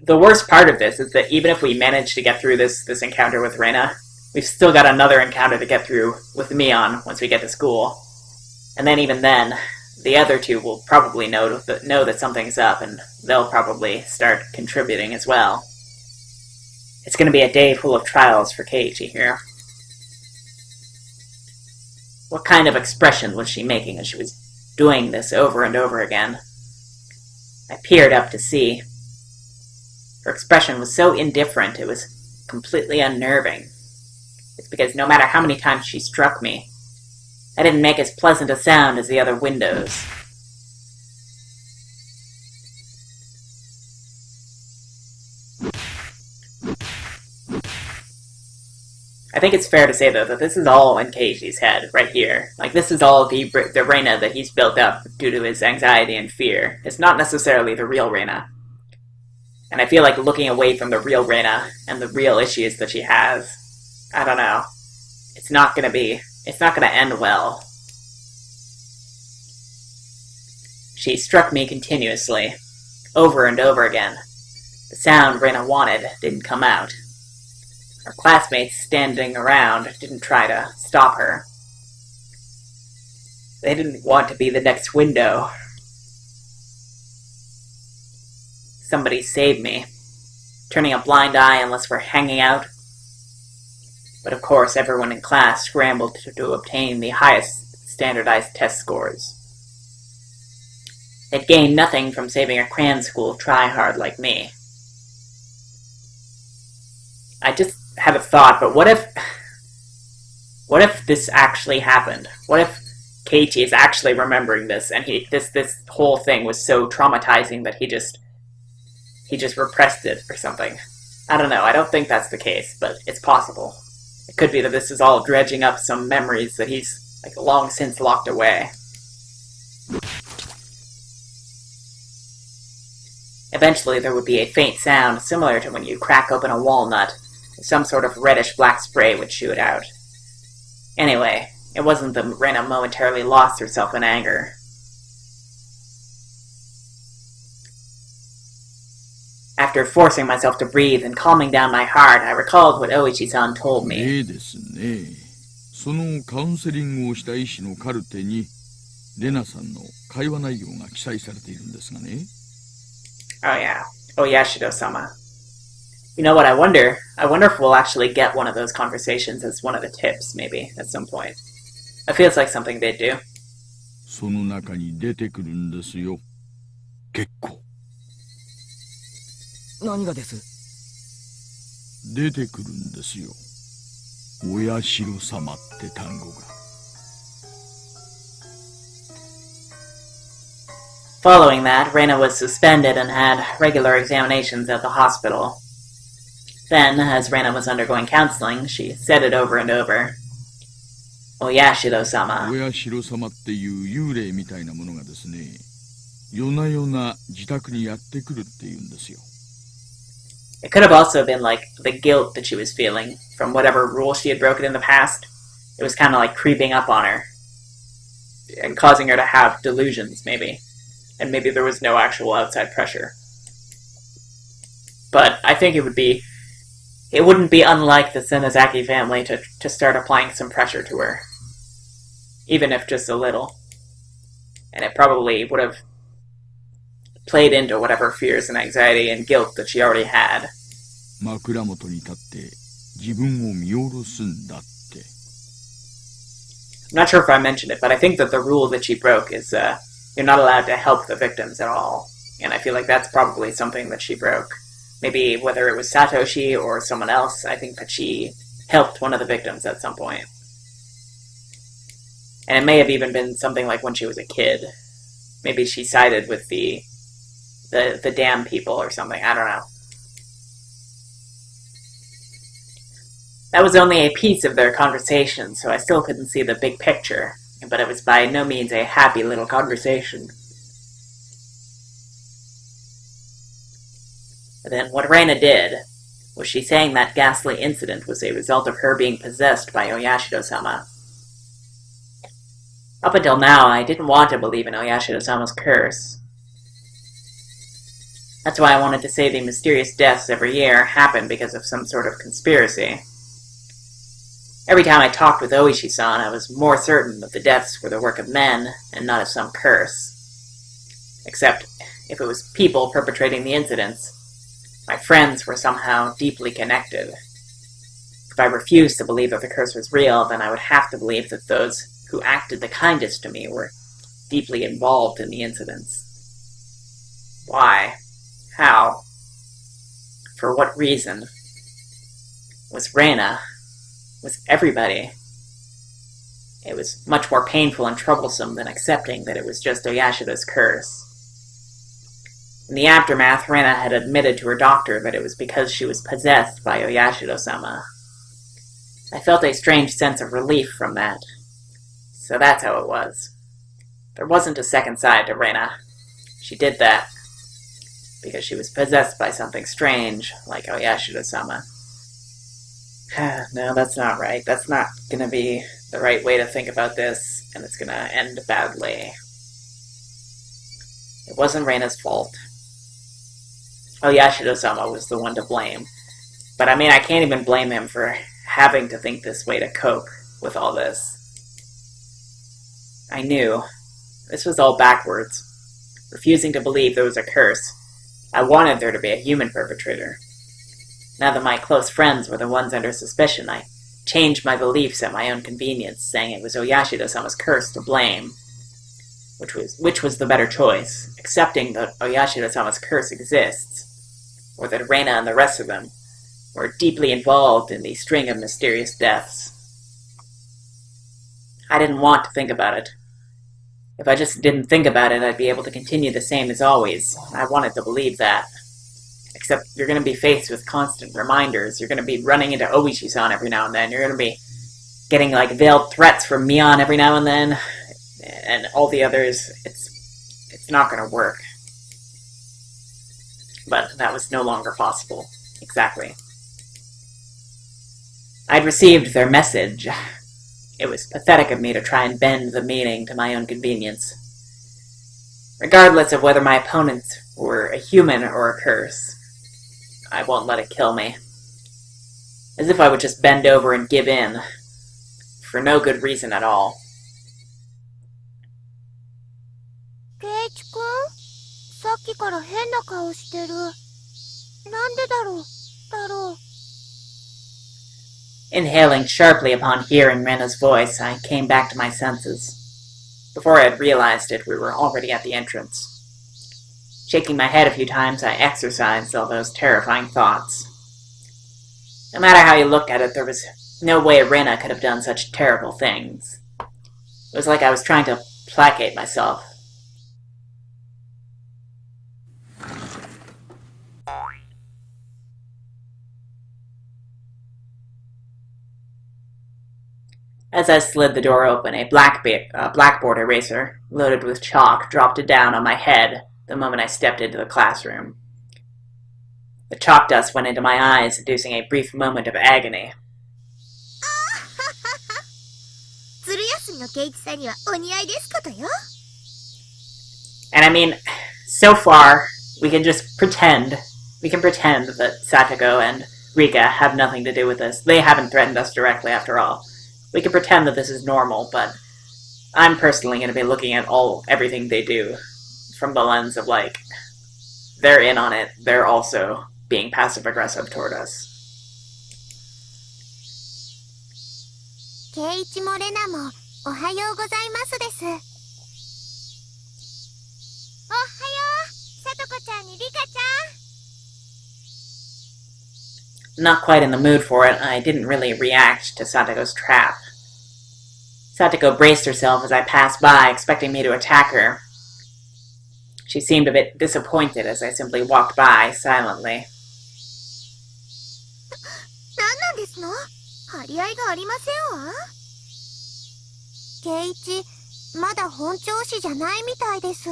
The worst part of this is that even if we manage to get through this encounter with Reina, we've still got another encounter to get through with Mion once we get to school. And then even then, the other two will probably know that something's up, and they'll probably start contributing as well. It's going to be a day full of trials for Keiji here. What kind of expression was she making as she was doing this over and over again? I peered up to see. Her expression was so indifferent, it was completely unnerving. It's because no matter how many times she struck me, I didn't make as pleasant a sound as the other windows. I think it's fair to say, though, that this is all in Keiichi's head, right here. Like, this is all the Reina that he's built up due to his anxiety and fear. It's not necessarily the real Reina. And I feel like looking away from the real Reina and the real issues that she has, I don't know. It's not gonna end well. She struck me continuously, over and over again. The sound Reina wanted didn't come out. Her classmates standing around didn't try to stop her. They didn't want to be the next window. Somebody save me. Turning a blind eye unless we're hanging out. But of course, everyone in class scrambled to obtain the highest standardized test scores. They'd gained nothing from saving a crayon school try-hard like me. I just had a thought, but what if this actually happened? What if Keiichi is actually remembering this, and this whole thing was so traumatizing that he just repressed it or something? I don't know. I don't think that's the case, but it's possible. It could be that this is all dredging up some memories that he's like long since locked away. Eventually, there would be a faint sound similar to when you crack open a walnut. Some sort of reddish-black spray would shoot out. Anyway, it wasn't that Reina momentarily lost herself in anger. After forcing myself to breathe and calming down my heart, I recalled what Oichi-san told me. ですね。そのカウンセリングをした医師のカルテに、レナさんの会話内容が記載されているんですがね。Oh yeah, Oyashido-sama. You know what, I wonder if we'll actually get one of those conversations as one of the tips, maybe, at some point. It feels like something they'd do. その中に出てくるんですよ。結構。何がです？出てくるんですよ。親代様って単語が。Following that, Reina was suspended and had regular examinations at the hospital. Then, as Reina was undergoing counseling, she said it over and over. Oyashido-sama. 親代様っていう幽霊みたいなものがですね、夜な夜な自宅にやってくるっていうんですよ。It could have also been like the guilt that she was feeling from whatever rule she had broken in the past. It was kind of like creeping up on her and causing her to have delusions, maybe. And maybe there was no actual outside pressure. But I think it wouldn't be unlike the Senazaki family to start applying some pressure to her. Even if just a little. And it probably would have played into whatever fears and anxiety and guilt that she already had. 枕元に立って自分を見下ろすんだって。I'm not sure if I mentioned it, but I think that the rule that she broke is you're not allowed to help the victims at all. And I feel like that's probably something that she broke. Maybe whether it was Satoshi or someone else, I think that she helped one of the victims at some point. And it may have even been something like when she was a kid. Maybe she sided with the damn people or something. I don't know. That was only a piece of their conversation, so I still couldn't see the big picture. But it was by no means a happy little conversation. But then what Reina did was she saying that ghastly incident was a result of her being possessed by Oyashido-sama. Up until now, I didn't want to believe in Oyashido-sama's curse. That's why I wanted to say the mysterious deaths every year happened because of some sort of conspiracy. Every time I talked with Oishi-san, I was more certain that the deaths were the work of men and not of some curse. Except, if it was people perpetrating the incidents, my friends were somehow deeply connected. If I refused to believe that the curse was real, then I would have to believe that those who acted the kindest to me were deeply involved in the incidents. Why? How? For what reason? Was Reina? Was everybody? It was much more painful and troublesome than accepting that it was just Oyashido's curse. In the aftermath, Reina had admitted to her doctor that it was because she was possessed by Oyashido-sama. I felt a strange sense of relief from that. So that's how it was. There wasn't a second side to Reina. She did that because she was possessed by something strange, like Oyashiro-sama. No, that's not right. That's not gonna be the right way to think about this, and it's gonna end badly. It wasn't Reina's fault. Oyashiro-sama was the one to blame. But I mean, I can't even blame him for having to think this way to cope with all this. I knew. This was all backwards. Refusing to believe there was a curse. I wanted there to be a human perpetrator. Now that my close friends were the ones under suspicion, I changed my beliefs at my own convenience, saying it was Oyashiro-sama's curse to blame. Which was the better choice, accepting that Oyashiro-sama's curse exists, or that Reina and the rest of them were deeply involved in the string of mysterious deaths. I didn't want to think about it. If I just didn't think about it, I'd be able to continue the same as always. I wanted to believe that. Except you're going to be faced with constant reminders. You're going to be running into Oishi-san every now and then. You're going to be getting like veiled threats from Mion every now and then. And all the others. It's not going to work. But that was no longer possible. Exactly. I'd received their message. It was pathetic of me to try and bend the meaning to my own convenience. Regardless of whether my opponents were a human or a curse, I won't let it kill me. As if I would just bend over and give in, for no good reason at all. Ch1? さっきから変な顔してる。なんでだろう、だろう。 Inhaling sharply upon hearing Rena's voice, I came back to my senses. Before I had realized it, we were already at the entrance. Shaking my head a few times, I exorcised all those terrifying thoughts. No matter how you looked at it, there was no way Rena could have done such terrible things. It was like I was trying to placate myself. As I slid the door open, a blackboard eraser, loaded with chalk, dropped down on my head the moment I stepped into the classroom. The chalk dust went into my eyes, inducing a brief moment of agony. And I mean, so far, we can just pretend. We can pretend that Satoko and Rika have nothing to do with this. They haven't threatened us directly, after all. We can pretend that this is normal, but I'm personally going to be looking at everything they do from the lens of, like, they're in on it, they're also being passive-aggressive toward us. Keiichi mo Rena mo, ohayou gozaimasu desu. Ohayou, Satoko-chan ni Rika-chan. Not quite in the mood for it, I didn't really react to Satoko's trap. Satoko braced herself as I passed by, expecting me to attack her. She seemed a bit disappointed as I simply walked by, silently. 何なんですの？張り合いがありませんわ。圭一、まだ本調子じゃないみたいです。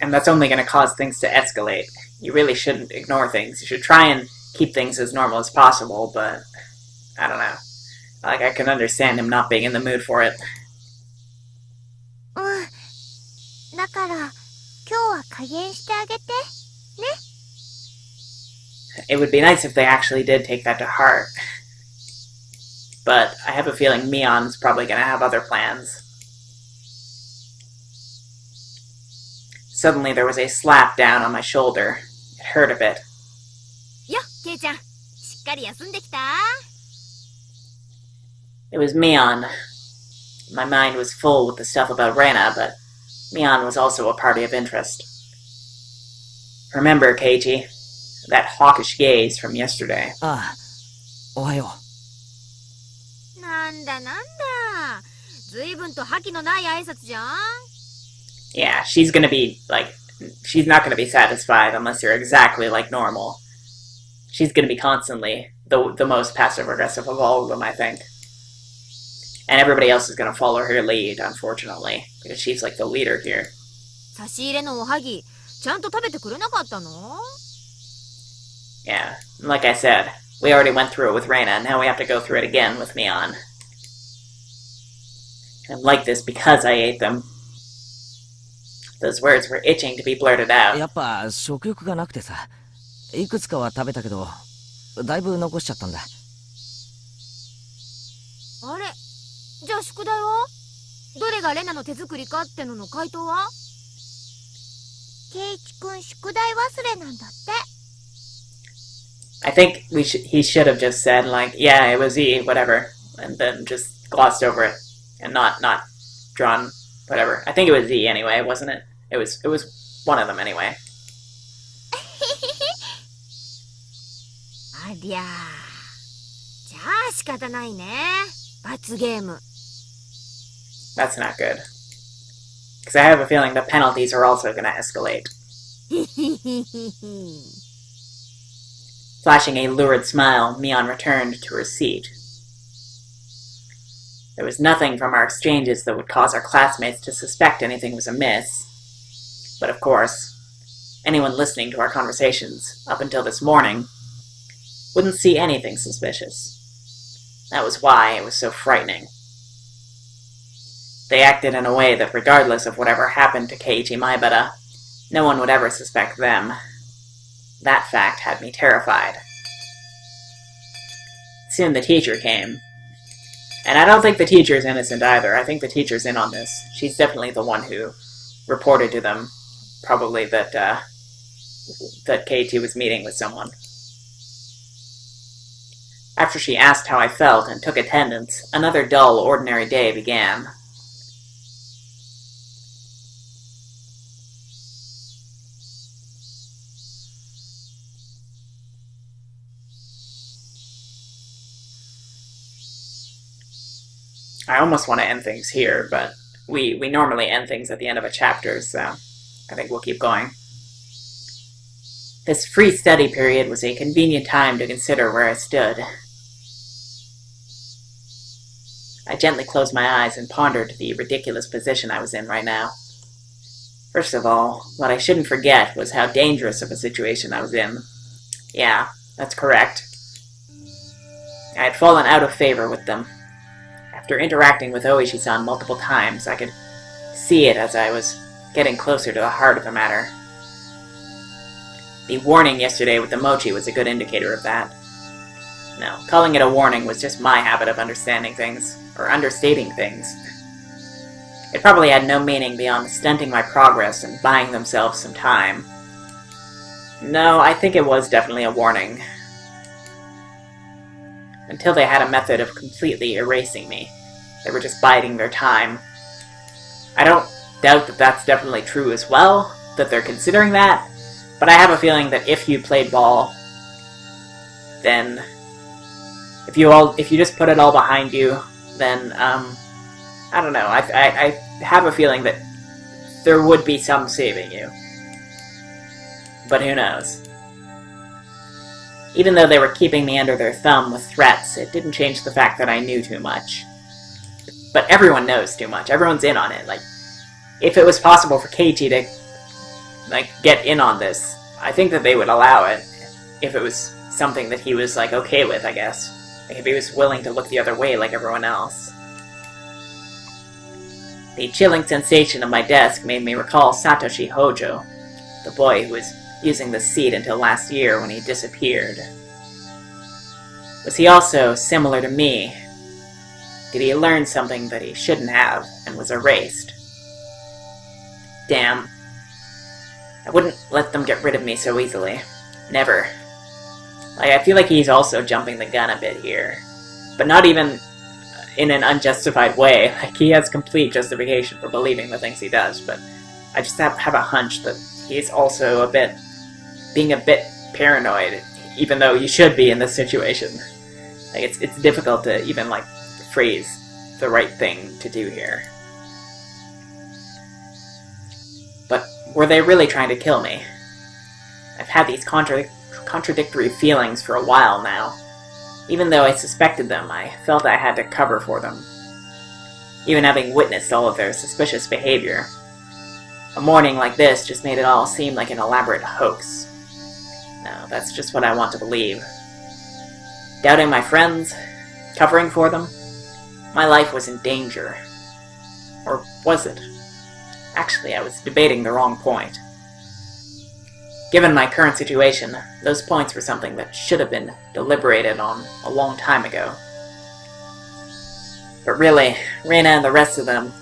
And that's only going to cause things to escalate. You really shouldn't ignore things. You should try and keep things as normal as possible, but I don't know. Like, I can understand him not being in the mood for it. だから、今日は加減してあげて、ね。It would be nice if they actually did take that to heart. But I have a feeling Mion's probably going to have other plans. Suddenly there was a slap down on my shoulder. It hurt a bit. よ、ケイちゃん、しっかり休んできた？ It was Mion. My mind was full with the stuff about Rena, but Mion was also a party of interest. Remember, Keiichi, that hawkish gaze from yesterday. ああ、おはよう。なんだなんだ。随分と覇気のない挨拶じゃん。Yeah, she's gonna be, like, she's not gonna be satisfied unless you're exactly like normal. she's going to be constantly the most passive-aggressive of all of them, I think. And everybody else is going to follow her lead, unfortunately, because she's like the leader here. 差し入れのおはぎ、ちゃんと食べてくれなかったの? Yeah, like I said, we already went through it with Reina, now we have to go through it again with Neon. I'm like this because I ate them. Those words were itching to be blurted out. やっぱ食欲がなくてさ、いくつかは食べたけど、だいぶ残しちゃったんだ。あれ、じゃあ宿題は？どれがレナの手作りかってのの回答は？ケイチ君宿題忘れなんだって。I think he should have just said, like, yeah, it was E, whatever, and then just glossed over it, and not drawn, whatever. I think it was E anyway, wasn't it? It was one of them anyway. ありゃー。じゃあ仕方ないね。罰ゲーム。That's not good. Because I have a feeling the penalties are also going to escalate. Flashing a lurid smile, Mion returned to her seat. There was nothing from our exchanges that would cause our classmates to suspect anything was amiss. But of course, anyone listening to our conversations up until this morning wouldn't see anything suspicious. That was why it was so frightening. They acted in a way that regardless of whatever happened to Keiichi Maibara, no one would ever suspect them. That fact had me terrified. Soon the teacher came. And I don't think the teacher's innocent either. I think the teacher's in on this. She's definitely the one who reported to them, probably, that Keiichi was meeting with someone. After she asked how I felt and took attendance, another dull, ordinary day began. I almost want to end things here, but we normally end things at the end of a chapter, so I think we'll keep going. This free study period was a convenient time to consider where I stood. I gently closed my eyes and pondered the ridiculous position I was in right now. First of all, what I shouldn't forget was how dangerous of a situation I was in. Yeah, that's correct. I had fallen out of favor with them. After interacting with Oishi-san multiple times, I could see it as I was getting closer to the heart of the matter. The warning yesterday with the mochi was a good indicator of that. No, calling it a warning was just my habit of understanding things, or understating things. It probably had no meaning beyond stunting my progress and buying themselves some time. No, I think it was definitely a warning. Until they had a method of completely erasing me. They were just biding their time. I don't doubt that that's definitely true as well, that they're considering that, but I have a feeling that if you played ball, then if you just put it all behind you, then I don't know. I have a feeling that there would be some saving you, but who knows? Even though they were keeping me under their thumb with threats, it didn't change the fact that I knew too much. But everyone knows too much. Everyone's in on it. Like, if it was possible for Keiichi to, like, get in on this, I think that they would allow it. If it was something that he was, like, okay with, I guess. Like, if he was willing to look the other way like everyone else. The chilling sensation of my desk made me recall Satoshi Hojo, the boy who was using the seat until last year when he disappeared. Was he also similar to me? Did he learn something that he shouldn't have and was erased? Damn. I wouldn't let them get rid of me so easily. Never. Like, I feel like he's also jumping the gun a bit here. But not even in an unjustified way. Like, he has complete justification for believing the things he does, but I just have a hunch that he's also being a bit paranoid, even though you should be in this situation. Like, it's difficult to even, like, phrase the right thing to do here. But were they really trying to kill me? I've had these contradictory feelings for a while now. Even though I suspected them, I felt I had to cover for them. Even having witnessed all of their suspicious behavior. A morning like this just made it all seem like an elaborate hoax. No, that's just what I want to believe. Doubting my friends, covering for them, my life was in danger. Or was it? Actually, I was debating the wrong point. Given my current situation, those points were something that should have been deliberated on a long time ago. But really, Reina and the rest of them,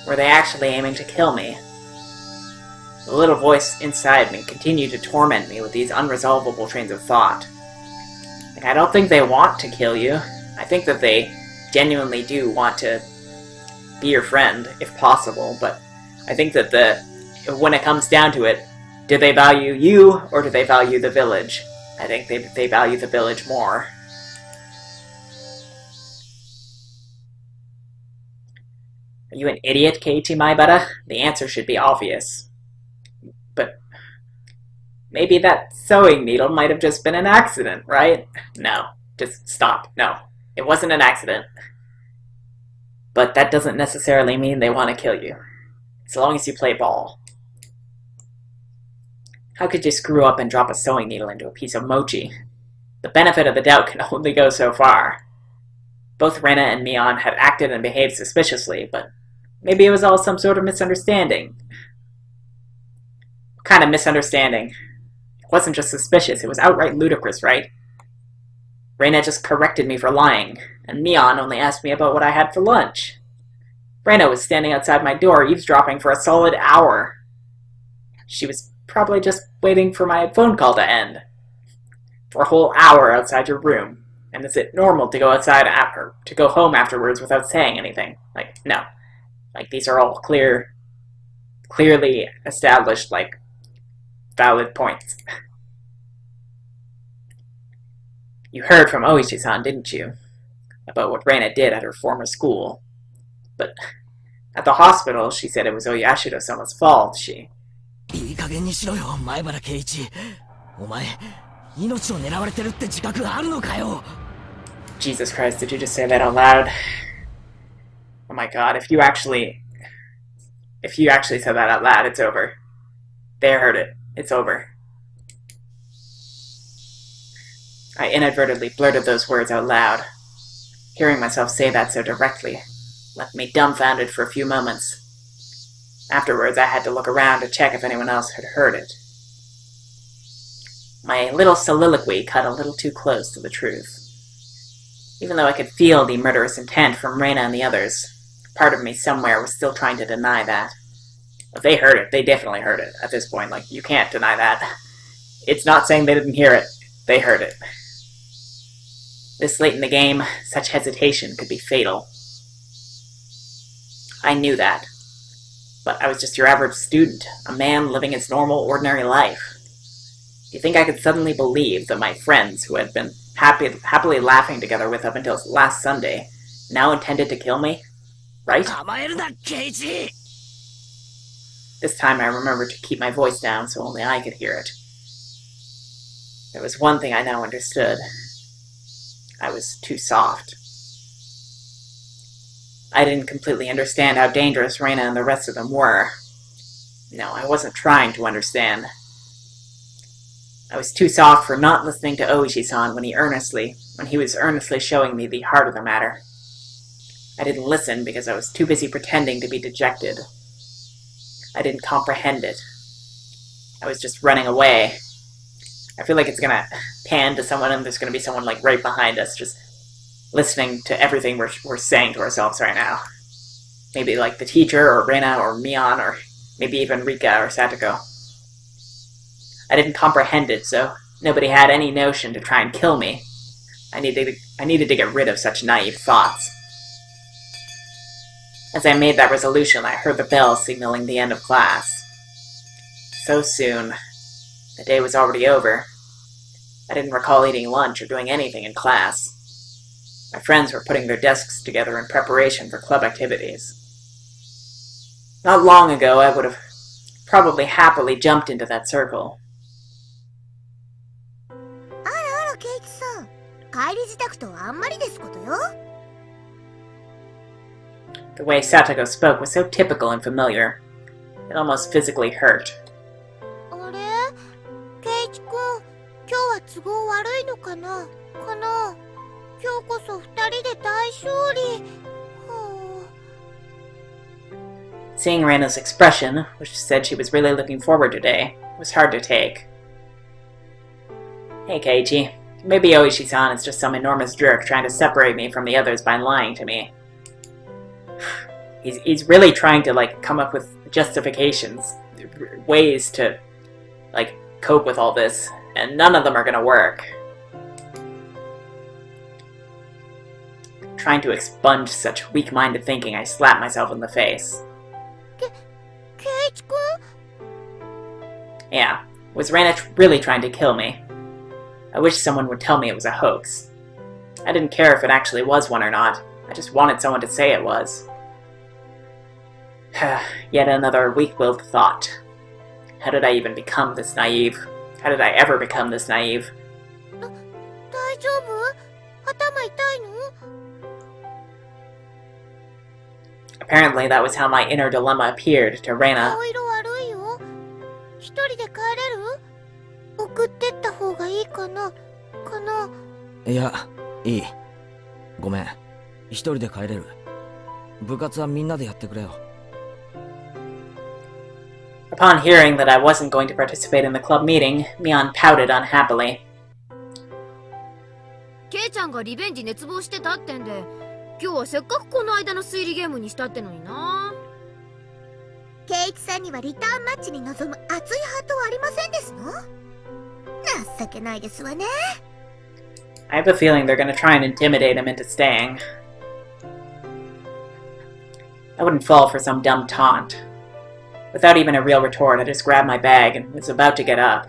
were they actually aiming to kill me? The little voice inside me continued to torment me with these unresolvable trains of thought. Like, I don't think they want to kill you. I think that they genuinely do want to be your friend, if possible, but I think that when it comes down to it, do they value you, or do they value the village? I think they value the village more. Are you an idiot, Keiichi Maibara? The answer should be obvious. But maybe that sewing needle might have just been an accident, right? No, just stop. No, it wasn't an accident. But that doesn't necessarily mean they want to kill you. As long as you play ball. How could you screw up and drop a sewing needle into a piece of mochi? The benefit of the doubt can only go so far. Both Rena and Mion had acted and behaved suspiciously, but maybe it was all some sort of misunderstanding. What kind of misunderstanding? It wasn't just suspicious, it was outright ludicrous, right? Rena just corrected me for lying, and Mion only asked me about what I had for lunch. Rena was standing outside my door eavesdropping for a solid hour. She was probably just waiting for my phone call to end. For a whole hour outside your room. And is it normal to go outside after, to go home afterwards without saying anything? Like, no. Like, these are all clearly established, like, valid points. You heard from Oishi-san, didn't you? About what Reina did at her former school. But at the hospital, she said it was Oyashiro-sama's fault. いい加減にしろよ、前原圭一。お前、命を狙われてるって自覚あるのかよ。 Jesus Christ, did you just say that out loud? Oh my god, if you actually said that out loud, it's over. They heard it. It's over. I inadvertently blurted those words out loud. Hearing myself say that so directly left me dumbfounded for a few moments. Afterwards, I had to look around to check if anyone else had heard it. My little soliloquy cut a little too close to the truth. Even though I could feel the murderous intent from Reina and the others, part of me somewhere was still trying to deny that. If they heard it, they definitely heard it at this point. Like, you can't deny that. It's not saying they didn't hear it. They heard it. This late in the game, such hesitation could be fatal. I knew that. But I was just your average student, a man living his normal, ordinary life. Do you think I could suddenly believe that my friends, who had been happily laughing together with up until last Sunday, now intended to kill me? Right? This time I remembered to keep my voice down so only I could hear it. There was one thing I now understood. I was too soft. I didn't completely understand how dangerous Reina and the rest of them were. No, I wasn't trying to understand. I was too soft for not listening to Oishi-san when he was earnestly showing me the heart of the matter. I didn't listen because I was too busy pretending to be dejected. I didn't comprehend it. I was just running away. I feel like it's gonna pan to someone and there's gonna be someone like right behind us just listening to everything we're saying to ourselves right now. Maybe like the teacher, or Reina, or Mion, or maybe even Rika or Satoko. I didn't comprehend it, so nobody had any notion to try and kill me. I needed to get rid of such naive thoughts. As I made that resolution, I heard the bell signaling the end of class. So soon. The day was already over. I didn't recall eating lunch or doing anything in class. My friends were putting their desks together in preparation for club activities. Not long ago, I would have probably happily jumped into that circle. 帰り支度とはあんまりですことよ。 The way Satoko spoke was so typical and familiar. It almost physically hurt. あれ、ケイチ君、今日は都合悪いのかな。今日こそ二人で大勝利。Seeing Reina's expression, which said she was really looking forward today, was hard to take. Hey Keiichi, maybe Oishi-san is just some enormous jerk trying to separate me from the others by lying to me. He's really trying to, like, come up with justifications, ways to, like, cope with all this, and none of them are gonna work. Trying to expunge such weak-minded thinking, I slapped myself in the face. ケイチ君? Yeah, was Reina really trying to kill me? I wish someone would tell me it was a hoax. I didn't care if it actually was one or not. I just wanted someone to say it was. Yet another weak-willed thought. How did I even become this naive? How did I ever become this naive? 大丈夫? 頭痛いの? Apparently that was how my inner dilemma appeared to Reina. 顔色悪いよ。一人で帰れる? 送ってった方がいいかな。いや、いい。ごめん。一人で帰れる。部活はみんなでやってくれよ。Upon hearing that I wasn't going to participate in the club meeting, Mion pouted unhappily. ケイちゃんがリベンジ熱望してたってんで、今日はせっかくこの間の推理ゲームにしたってのにな。ケイチさんにはリターンマッチに臨む熱いハートはありませんですの? 情けないですわね。I have a feeling they're gonna try and intimidate him into staying. I wouldn't fall for some dumb taunt. Without even a real retort, I just grabbed my bag and was about to get up.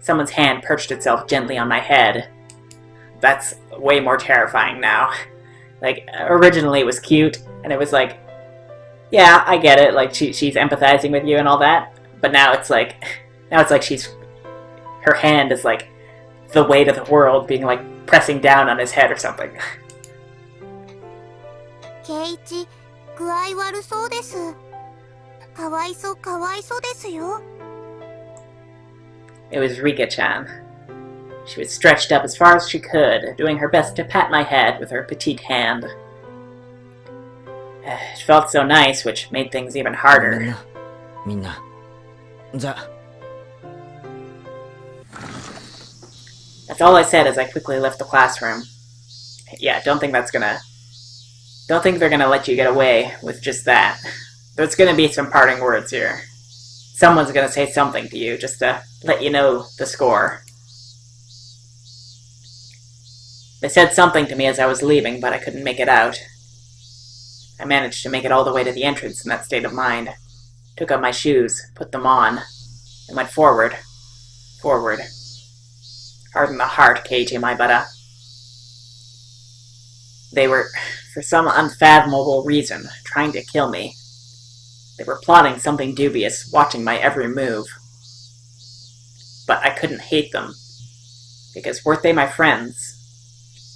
Someone's hand perched itself gently on my head. That's way more terrifying now. Like, originally it was cute, and it was like, yeah, I get it, like, she's empathizing with you and all that, but now it's like her hand is like the weight of the world being like pressing down on his head or something. ケイチ、具合悪そうです。かわいそうですよ。 It was Rika-chan. She was stretched up as far as she could, doing her best to pat my head with her petite hand. It felt so nice, which made things even harder. みんな。じゃあ。 That's all I said as I quickly left the classroom. Yeah, don't think they're gonna let you get away with just that. There's gonna be some parting words here. Someone's gonna say something to you just to let you know the score. They said something to me as I was leaving, but I couldn't make it out. I managed to make it all the way to the entrance in that state of mind. Took up my shoes, put them on, and went forward. Forward. Harden the heart, Keiichi, my butta. They were, for some unfathomable reason, trying to kill me. They were plotting something dubious, watching my every move. But I couldn't hate them, because weren't they my friends?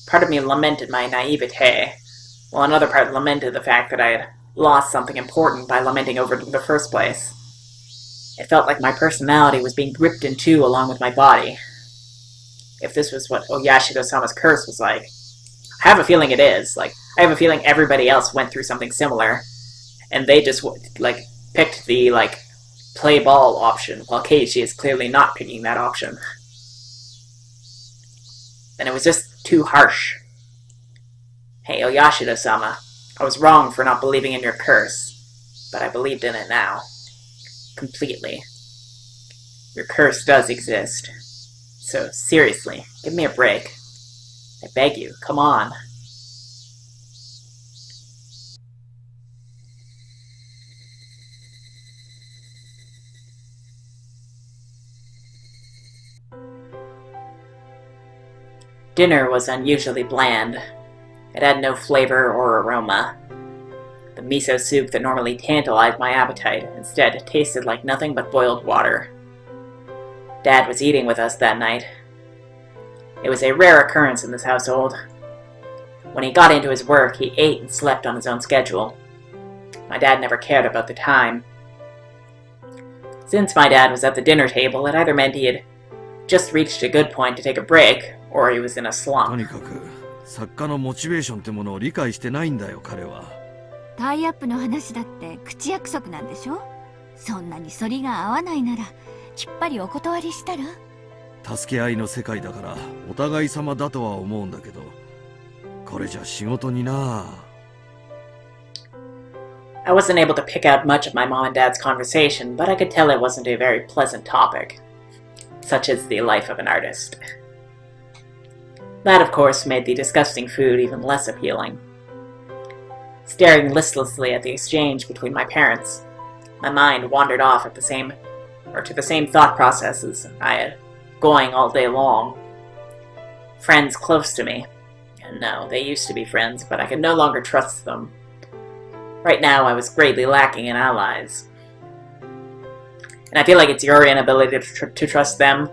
Part of me lamented my naivete, while another part lamented the fact that I had lost something important by lamenting over it in the first place. It felt like my personality was being ripped in two along with my body. If this was what Oyashiro-sama's curse was like, I have a feeling it is. Like, I have a feeling everybody else went through something similar, and they just, like, picked the, like, play ball option, while Keiichi is clearly not picking that option. And it was just too harsh. Hey, Oyashiro-sama, I was wrong for not believing in your curse, but I believed in it now. Completely. Your curse does exist. So, seriously, give me a break. I beg you, come on. Dinner was unusually bland. It had no flavor or aroma. The miso soup that normally tantalized my appetite instead tasted like nothing but boiled water. Dad was eating with us that night. It was a rare occurrence in this household. When he got into his work, he ate and slept on his own schedule. My dad never cared about the time. Since my dad was at the dinner table, it either meant he had just reached a good point to take a break, or he was in a と slump. にかく作家のモチベーションってものを理解してないんだよ彼は。タイアップの話だって口約束なんでしょ。そんなに反りが合わないならきっぱりお断りしたら。助け合いの世界だからお互い様だとは思うんだけど、これじゃ仕事にな。I wasn't able to pick out much of my mom and dad's conversation, but I could tell it wasn't a very pleasant topic, such as the life of an artist. That, of course, made the disgusting food even less appealing. Staring listlessly at the exchange between my parents, my mind wandered off to the same thought processes I had going all day long. Friends close to me. And no, they used to be friends, but I could no longer trust them. Right now, I was greatly lacking in allies. And I feel like it's your inability to trust them,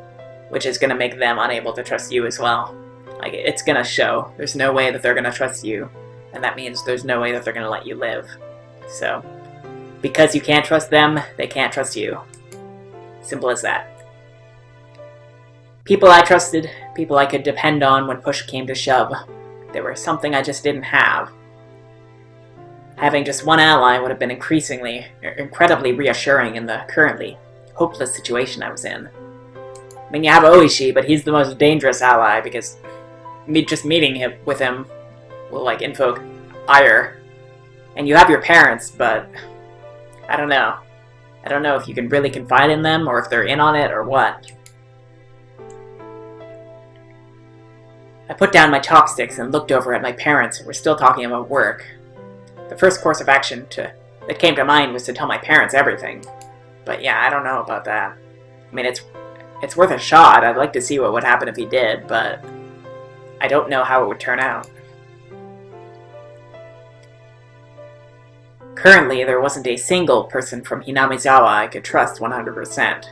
which is going to make them unable to trust you as well. Like, it's going to show. There's no way that they're going to trust you, and that means there's no way that they're going to let you live. So, because you can't trust them, they can't trust you. Simple as that. People I trusted, people I could depend on when push came to shove. They were something I just didn't have. Having just one ally would have been incredibly reassuring in the currently hopeless situation I was in. I mean, you have Oishi, but he's the most dangerous ally because just meeting with him will, like, invoke ire. And you have your parents, but I don't know. I don't know if you can really confide in them or if they're in on it or what. I put down my chopsticks and looked over at my parents who were still talking about work. The first course of action that came to mind was to tell my parents everything. But yeah, I don't know about that. I mean, it's worth a shot. I'd like to see what would happen if he did, but I don't know how it would turn out. Currently, there wasn't a single person from Hinamizawa I could trust 100%.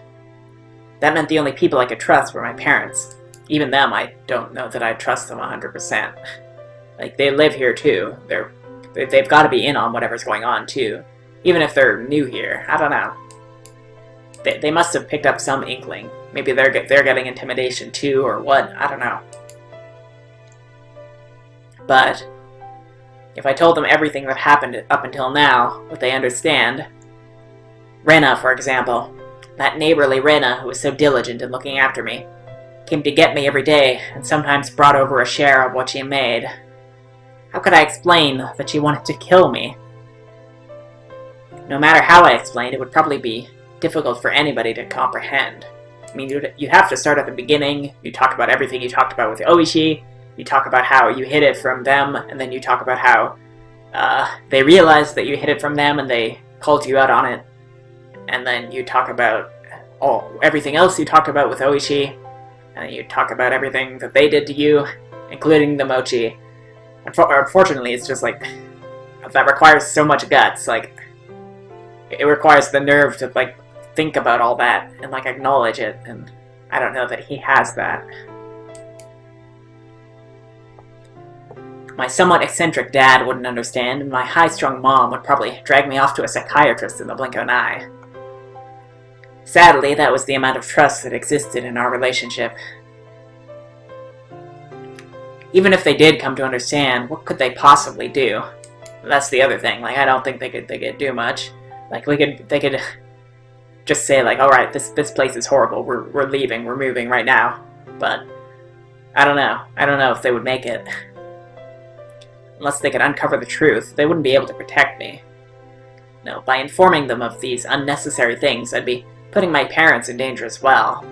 That meant the only people I could trust were my parents. Even them, I don't know that I'd trust them 100%. Like, they live here too. They've got to be in on whatever's going on too. Even if they're new here, I don't know. They must have picked up some inkling. Maybe they're getting intimidation too, or what, I don't know. But if I told them everything that happened up until now, would they understand? Rena, for example. That neighborly Rena who was so diligent in looking after me. Came to get me every day, and sometimes brought over a share of what she made. How could I explain that she wanted to kill me? No matter how I explained, it would probably be difficult for anybody to comprehend. I mean, you'd have to start at the beginning, you talk about everything you talked about with Oishi, you talk about how you hid it from them, and then you talk about how they realized that you hid it from them and they called you out on it. And then you talk about everything else you talked about with Oishi, and you talk about everything that they did to you, including the mochi. Unfortunately, it's just like, that requires so much guts, like, it requires the nerve to, like, think about all that and, like, acknowledge it, and I don't know that he has that. My somewhat eccentric dad wouldn't understand, and my high-strung mom would probably drag me off to a psychiatrist in the blink of an eye. Sadly, that was the amount of trust that existed in our relationship. Even if they did come to understand, what could they possibly do? That's the other thing. Like, I don't think they could do much. Like, they could just say, like, all right, this place is horrible. We're leaving. We're moving right now. But I don't know. I don't know if they would make it. Unless they could uncover the truth, they wouldn't be able to protect me. No, by informing them of these unnecessary things, I'd be putting my parents in danger as well.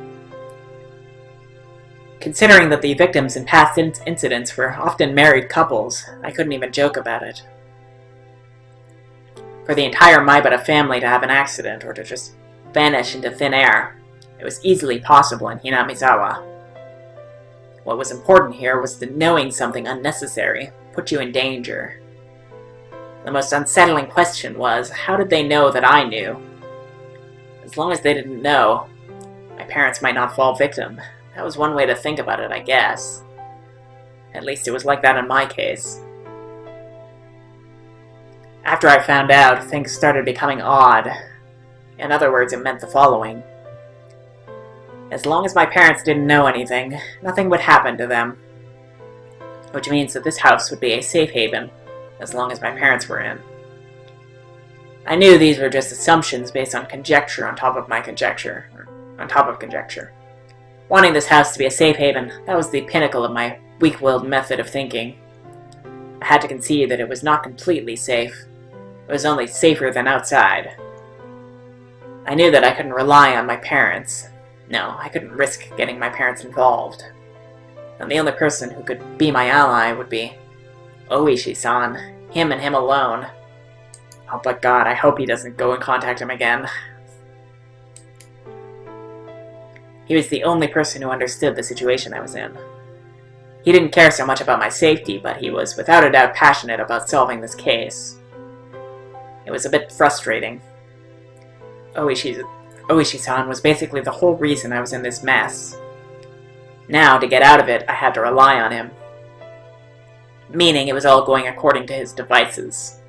Considering that the victims in past incidents were often married couples, I couldn't even joke about it. For the entire Maibara family to have an accident or to just vanish into thin air, it was easily possible in Hinamizawa. What was important here was that knowing something unnecessary put you in danger. The most unsettling question was, how did they know that I knew? As long as they didn't know, my parents might not fall victim. That was one way to think about it, I guess. At least it was like that in my case. After I found out, things started becoming odd. In other words, it meant the following. As long as my parents didn't know anything, nothing would happen to them. Which means that this house would be a safe haven, as long as my parents were in. I knew these were just assumptions based on conjecture on top of my conjecture. On top of conjecture. Wanting this house to be a safe haven, that was the pinnacle of my weak-willed method of thinking. I had to concede that it was not completely safe. It was only safer than outside. I knew that I couldn't rely on my parents. No, I couldn't risk getting my parents involved. And the only person who could be my ally would be Oishi-san. Him and him alone. Oh, but God, I hope he doesn't go and contact him again. He was the only person who understood the situation I was in. He didn't care so much about my safety, but he was without a doubt passionate about solving this case. It was a bit frustrating. Oishi-san was basically the whole reason I was in this mess. Now, to get out of it, I had to rely on him. Meaning it was all going according to his devices.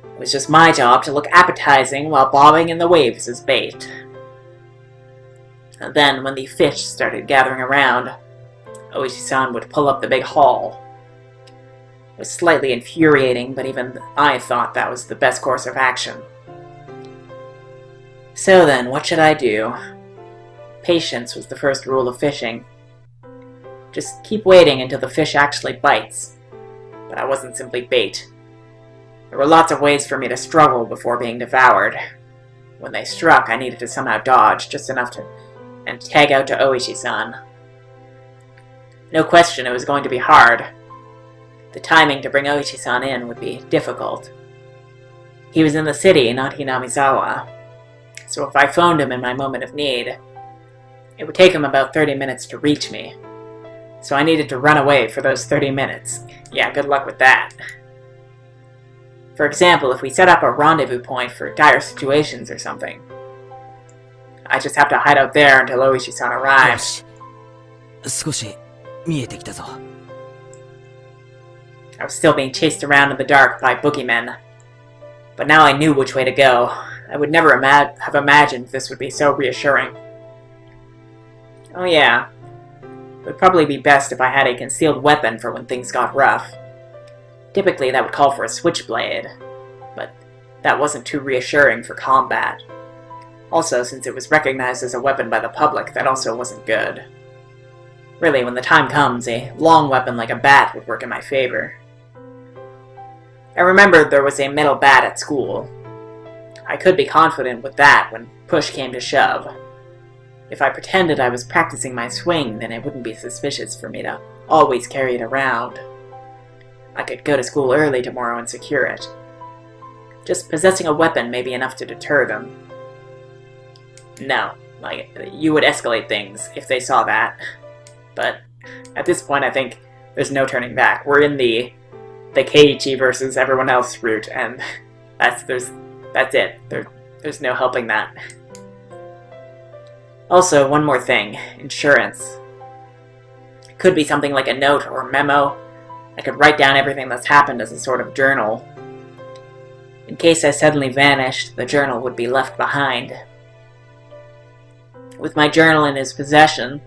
It was just my job to look appetizing while bobbing in the waves as bait. And then, when the fish started gathering around, Oishi-san would pull up the big haul. It was slightly infuriating, but even I thought that was the best course of action. So then, what should I do? Patience was the first rule of fishing. Just keep waiting until the fish actually bites. But I wasn't simply bait. There were lots of ways for me to struggle before being devoured. When they struck, I needed to somehow dodge, just enough to and tag out to Oishi-san. No question it was going to be hard. The timing to bring Oishi-san in would be difficult. He was in the city, not Hinamizawa. So if I phoned him in my moment of need, it would take him about 30 minutes to reach me. So I needed to run away for those 30 minutes. Yeah, good luck with that. For example, if we set up a rendezvous point for dire situations or something, I just have to hide out there until Oishi-san arrives. 少し見えてきたぞ。 I was still being chased around in the dark by boogeymen. But now I knew which way to go. I would never have imagined this would be so reassuring. Oh yeah, it would probably be best if I had a concealed weapon for when things got rough. Typically that would call for a switchblade, but that wasn't too reassuring for combat. Also, since it was recognized as a weapon by the public, that also wasn't good. Really, when the time comes, a long weapon like a bat would work in my favor. I remembered there was a metal bat at school. I could be confident with that when push came to shove. If I pretended I was practicing my swing, then it wouldn't be suspicious for me to always carry it around. I could go to school early tomorrow and secure it. Just possessing a weapon may be enough to deter them. No, you would escalate things if they saw that. But at this point I think there's no turning back. We're in the Keiichi versus everyone else route, and that's it. There's no helping that. Also, one more thing. Insurance. It could be something like a note or memo. I could write down everything that's happened as a sort of journal. In case I suddenly vanished, the journal would be left behind. With my journal in his possession,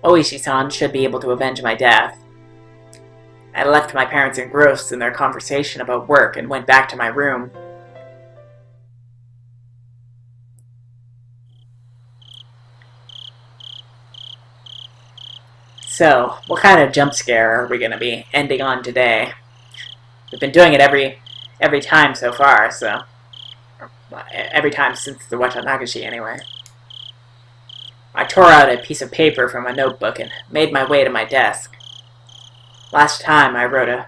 Oishi-san should be able to avenge my death. I left my parents engrossed in their conversation about work and went back to my room. So, what kind of jump scare are we going to be ending on today? We've been doing it every time so far, so... every time since the Watanagishi, anyway. I tore out a piece of paper from a notebook and made my way to my desk. Last time I wrote a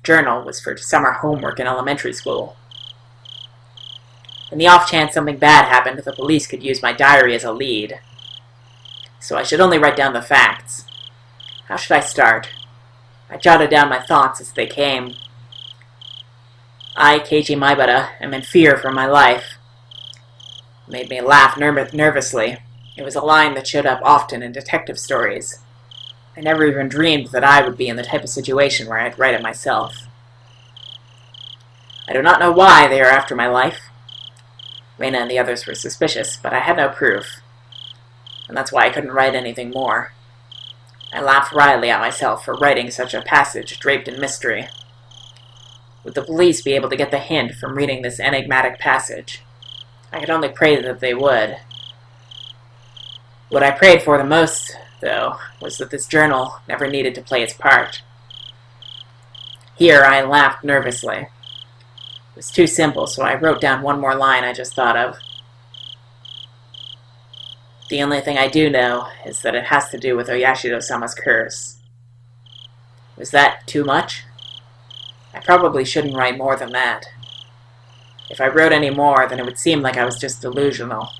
journal was for summer homework in elementary school. In the off chance something bad happened, the police could use my diary as a lead. So I should only write down the facts. How should I start? I jotted down my thoughts as they came. I, Keiji Maibara, am in fear for my life. It made me laugh nervously. It was a line that showed up often in detective stories. I never even dreamed that I would be in the type of situation where I'd write it myself. I do not know why they are after my life. Reina and the others were suspicious, but I had no proof. And that's why I couldn't write anything more. I laughed wryly at myself for writing such a passage draped in mystery. Would the police be able to get the hint from reading this enigmatic passage? I could only pray that they would. What I prayed for the most, though, was that this journal never needed to play its part. Here I laughed nervously. It was too simple, so I wrote down one more line I just thought of. The only thing I do know is that it has to do with Oyashiro-sama's curse. Was that too much? I probably shouldn't write more than that. If I wrote any more, then it would seem like I was just delusional.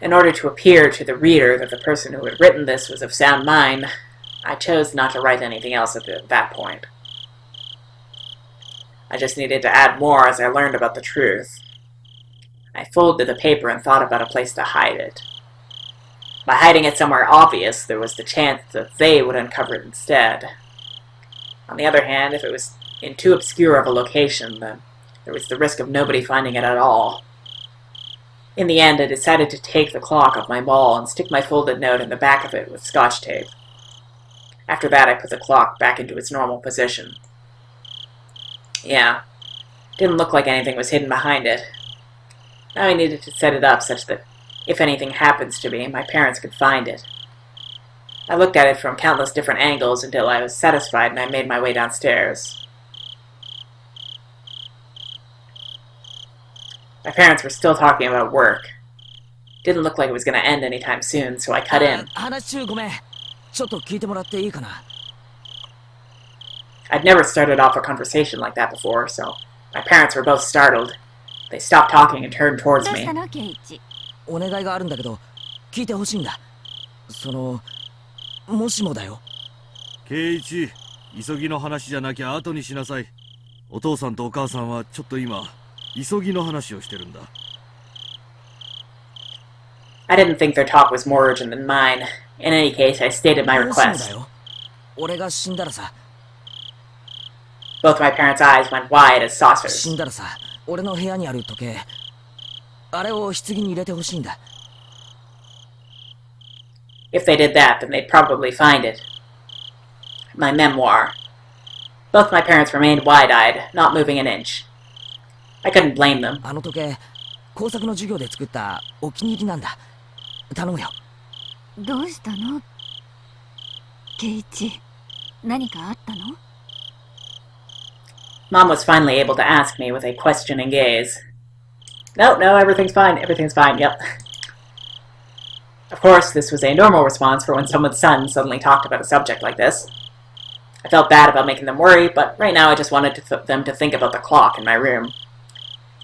In order to appear to the reader that the person who had written this was of sound mind, I chose not to write anything else at that point. I just needed to add more as I learned about the truth. I folded the paper and thought about a place to hide it. By hiding it somewhere obvious, there was the chance that they would uncover it instead. On the other hand, if it was in too obscure of a location, then there was the risk of nobody finding it at all. In the end, I decided to take the clock off my wall and stick my folded note in the back of it with Scotch tape. After that, I put the clock back into its normal position. Yeah, didn't look like anything was hidden behind it. Now I needed to set it up such that if anything happens to me, my parents could find it. I looked at it from countless different angles until I was satisfied and I made my way downstairs. My parents were still talking about work. Didn't look like it was going to end anytime soon, so I cut in. 話中ごめん。ちょっと聞いてもらっていいかな。 I'd never started off a conversation like that before, so my parents were both startled. They stopped talking and turned towards me. お願いがあるんだけど、聞いてほしいんだ。もしもだよ。圭一、急ぎの話じゃなきゃ後にしなさい。お父さんとお母さんはちょっと今、急ぎの話をしてるんだ。I didn't think their talk was more urgent than mine. In any case, I stated my request. 俺が死んだらさ。 Both my parents' eyes went wide as saucers. 死んだらさ、俺の部屋にある時計、あれを棺に入れてほしいんだ。 If they did that, then they'd probably find it. My memoir. Both my parents remained wide-eyed, not moving an inch. I couldn't blame them. あの時計、工作の授業で作ったお気に入りなんだ。頼むよ。どうしたの？ケイチ、何かあったの？ Mom was finally able to ask me with a questioning gaze. No, everything's fine, yep. Of course, this was a normal response for when someone's son suddenly talked about a subject like this. I felt bad about making them worry, but right now I just wanted them to think about the clock in my room.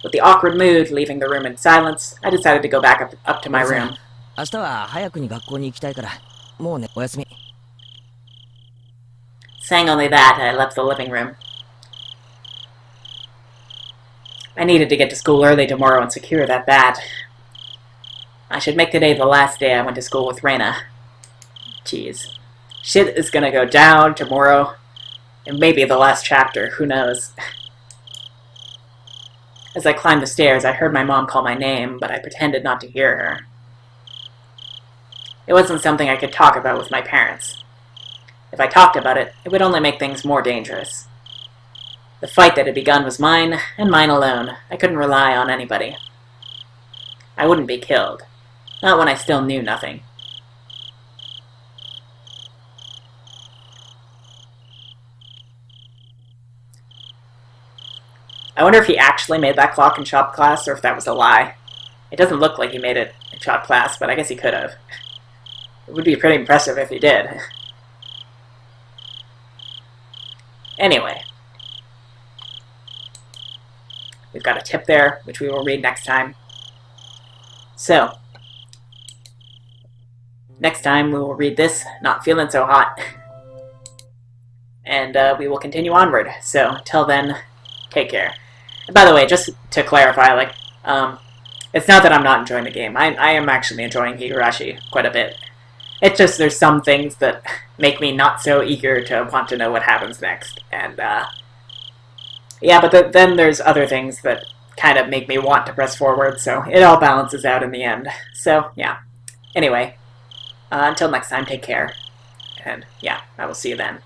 With the awkward mood leaving the room in silence, I decided to go back up to my room. 明日は早くに学校に行きたいから、もうね、おやすみ。 Saying only that, I left the living room. I needed to get to school early tomorrow and secure that bat. I should make today the last day I went to school with Reina. Jeez. Shit is gonna go down tomorrow. And maybe the last chapter, who knows. As I climbed the stairs, I heard my mom call my name, but I pretended not to hear her. It wasn't something I could talk about with my parents. If I talked about it, it would only make things more dangerous. The fight that had begun was mine, and mine alone. I couldn't rely on anybody. I wouldn't be killed. Not when I still knew nothing. I wonder if he actually made that clock in shop class, or if that was a lie. It doesn't look like he made it in shop class, but I guess he could have. It would be pretty impressive if he did. Anyway. We've got a tip there, which we will read next time. So, next time we will read this, Not Feeling So Hot. And we will continue onward. So, till then, take care. And by the way, just to clarify, It's not that I'm not enjoying the game. I am actually enjoying Higurashi quite a bit. It's just there's some things that make me not so eager to want to know what happens next. And, yeah, but then there's other things that kind of make me want to press forward, so it all balances out in the end. So, yeah. Anyway, until next time, take care. And, yeah, I will see you then.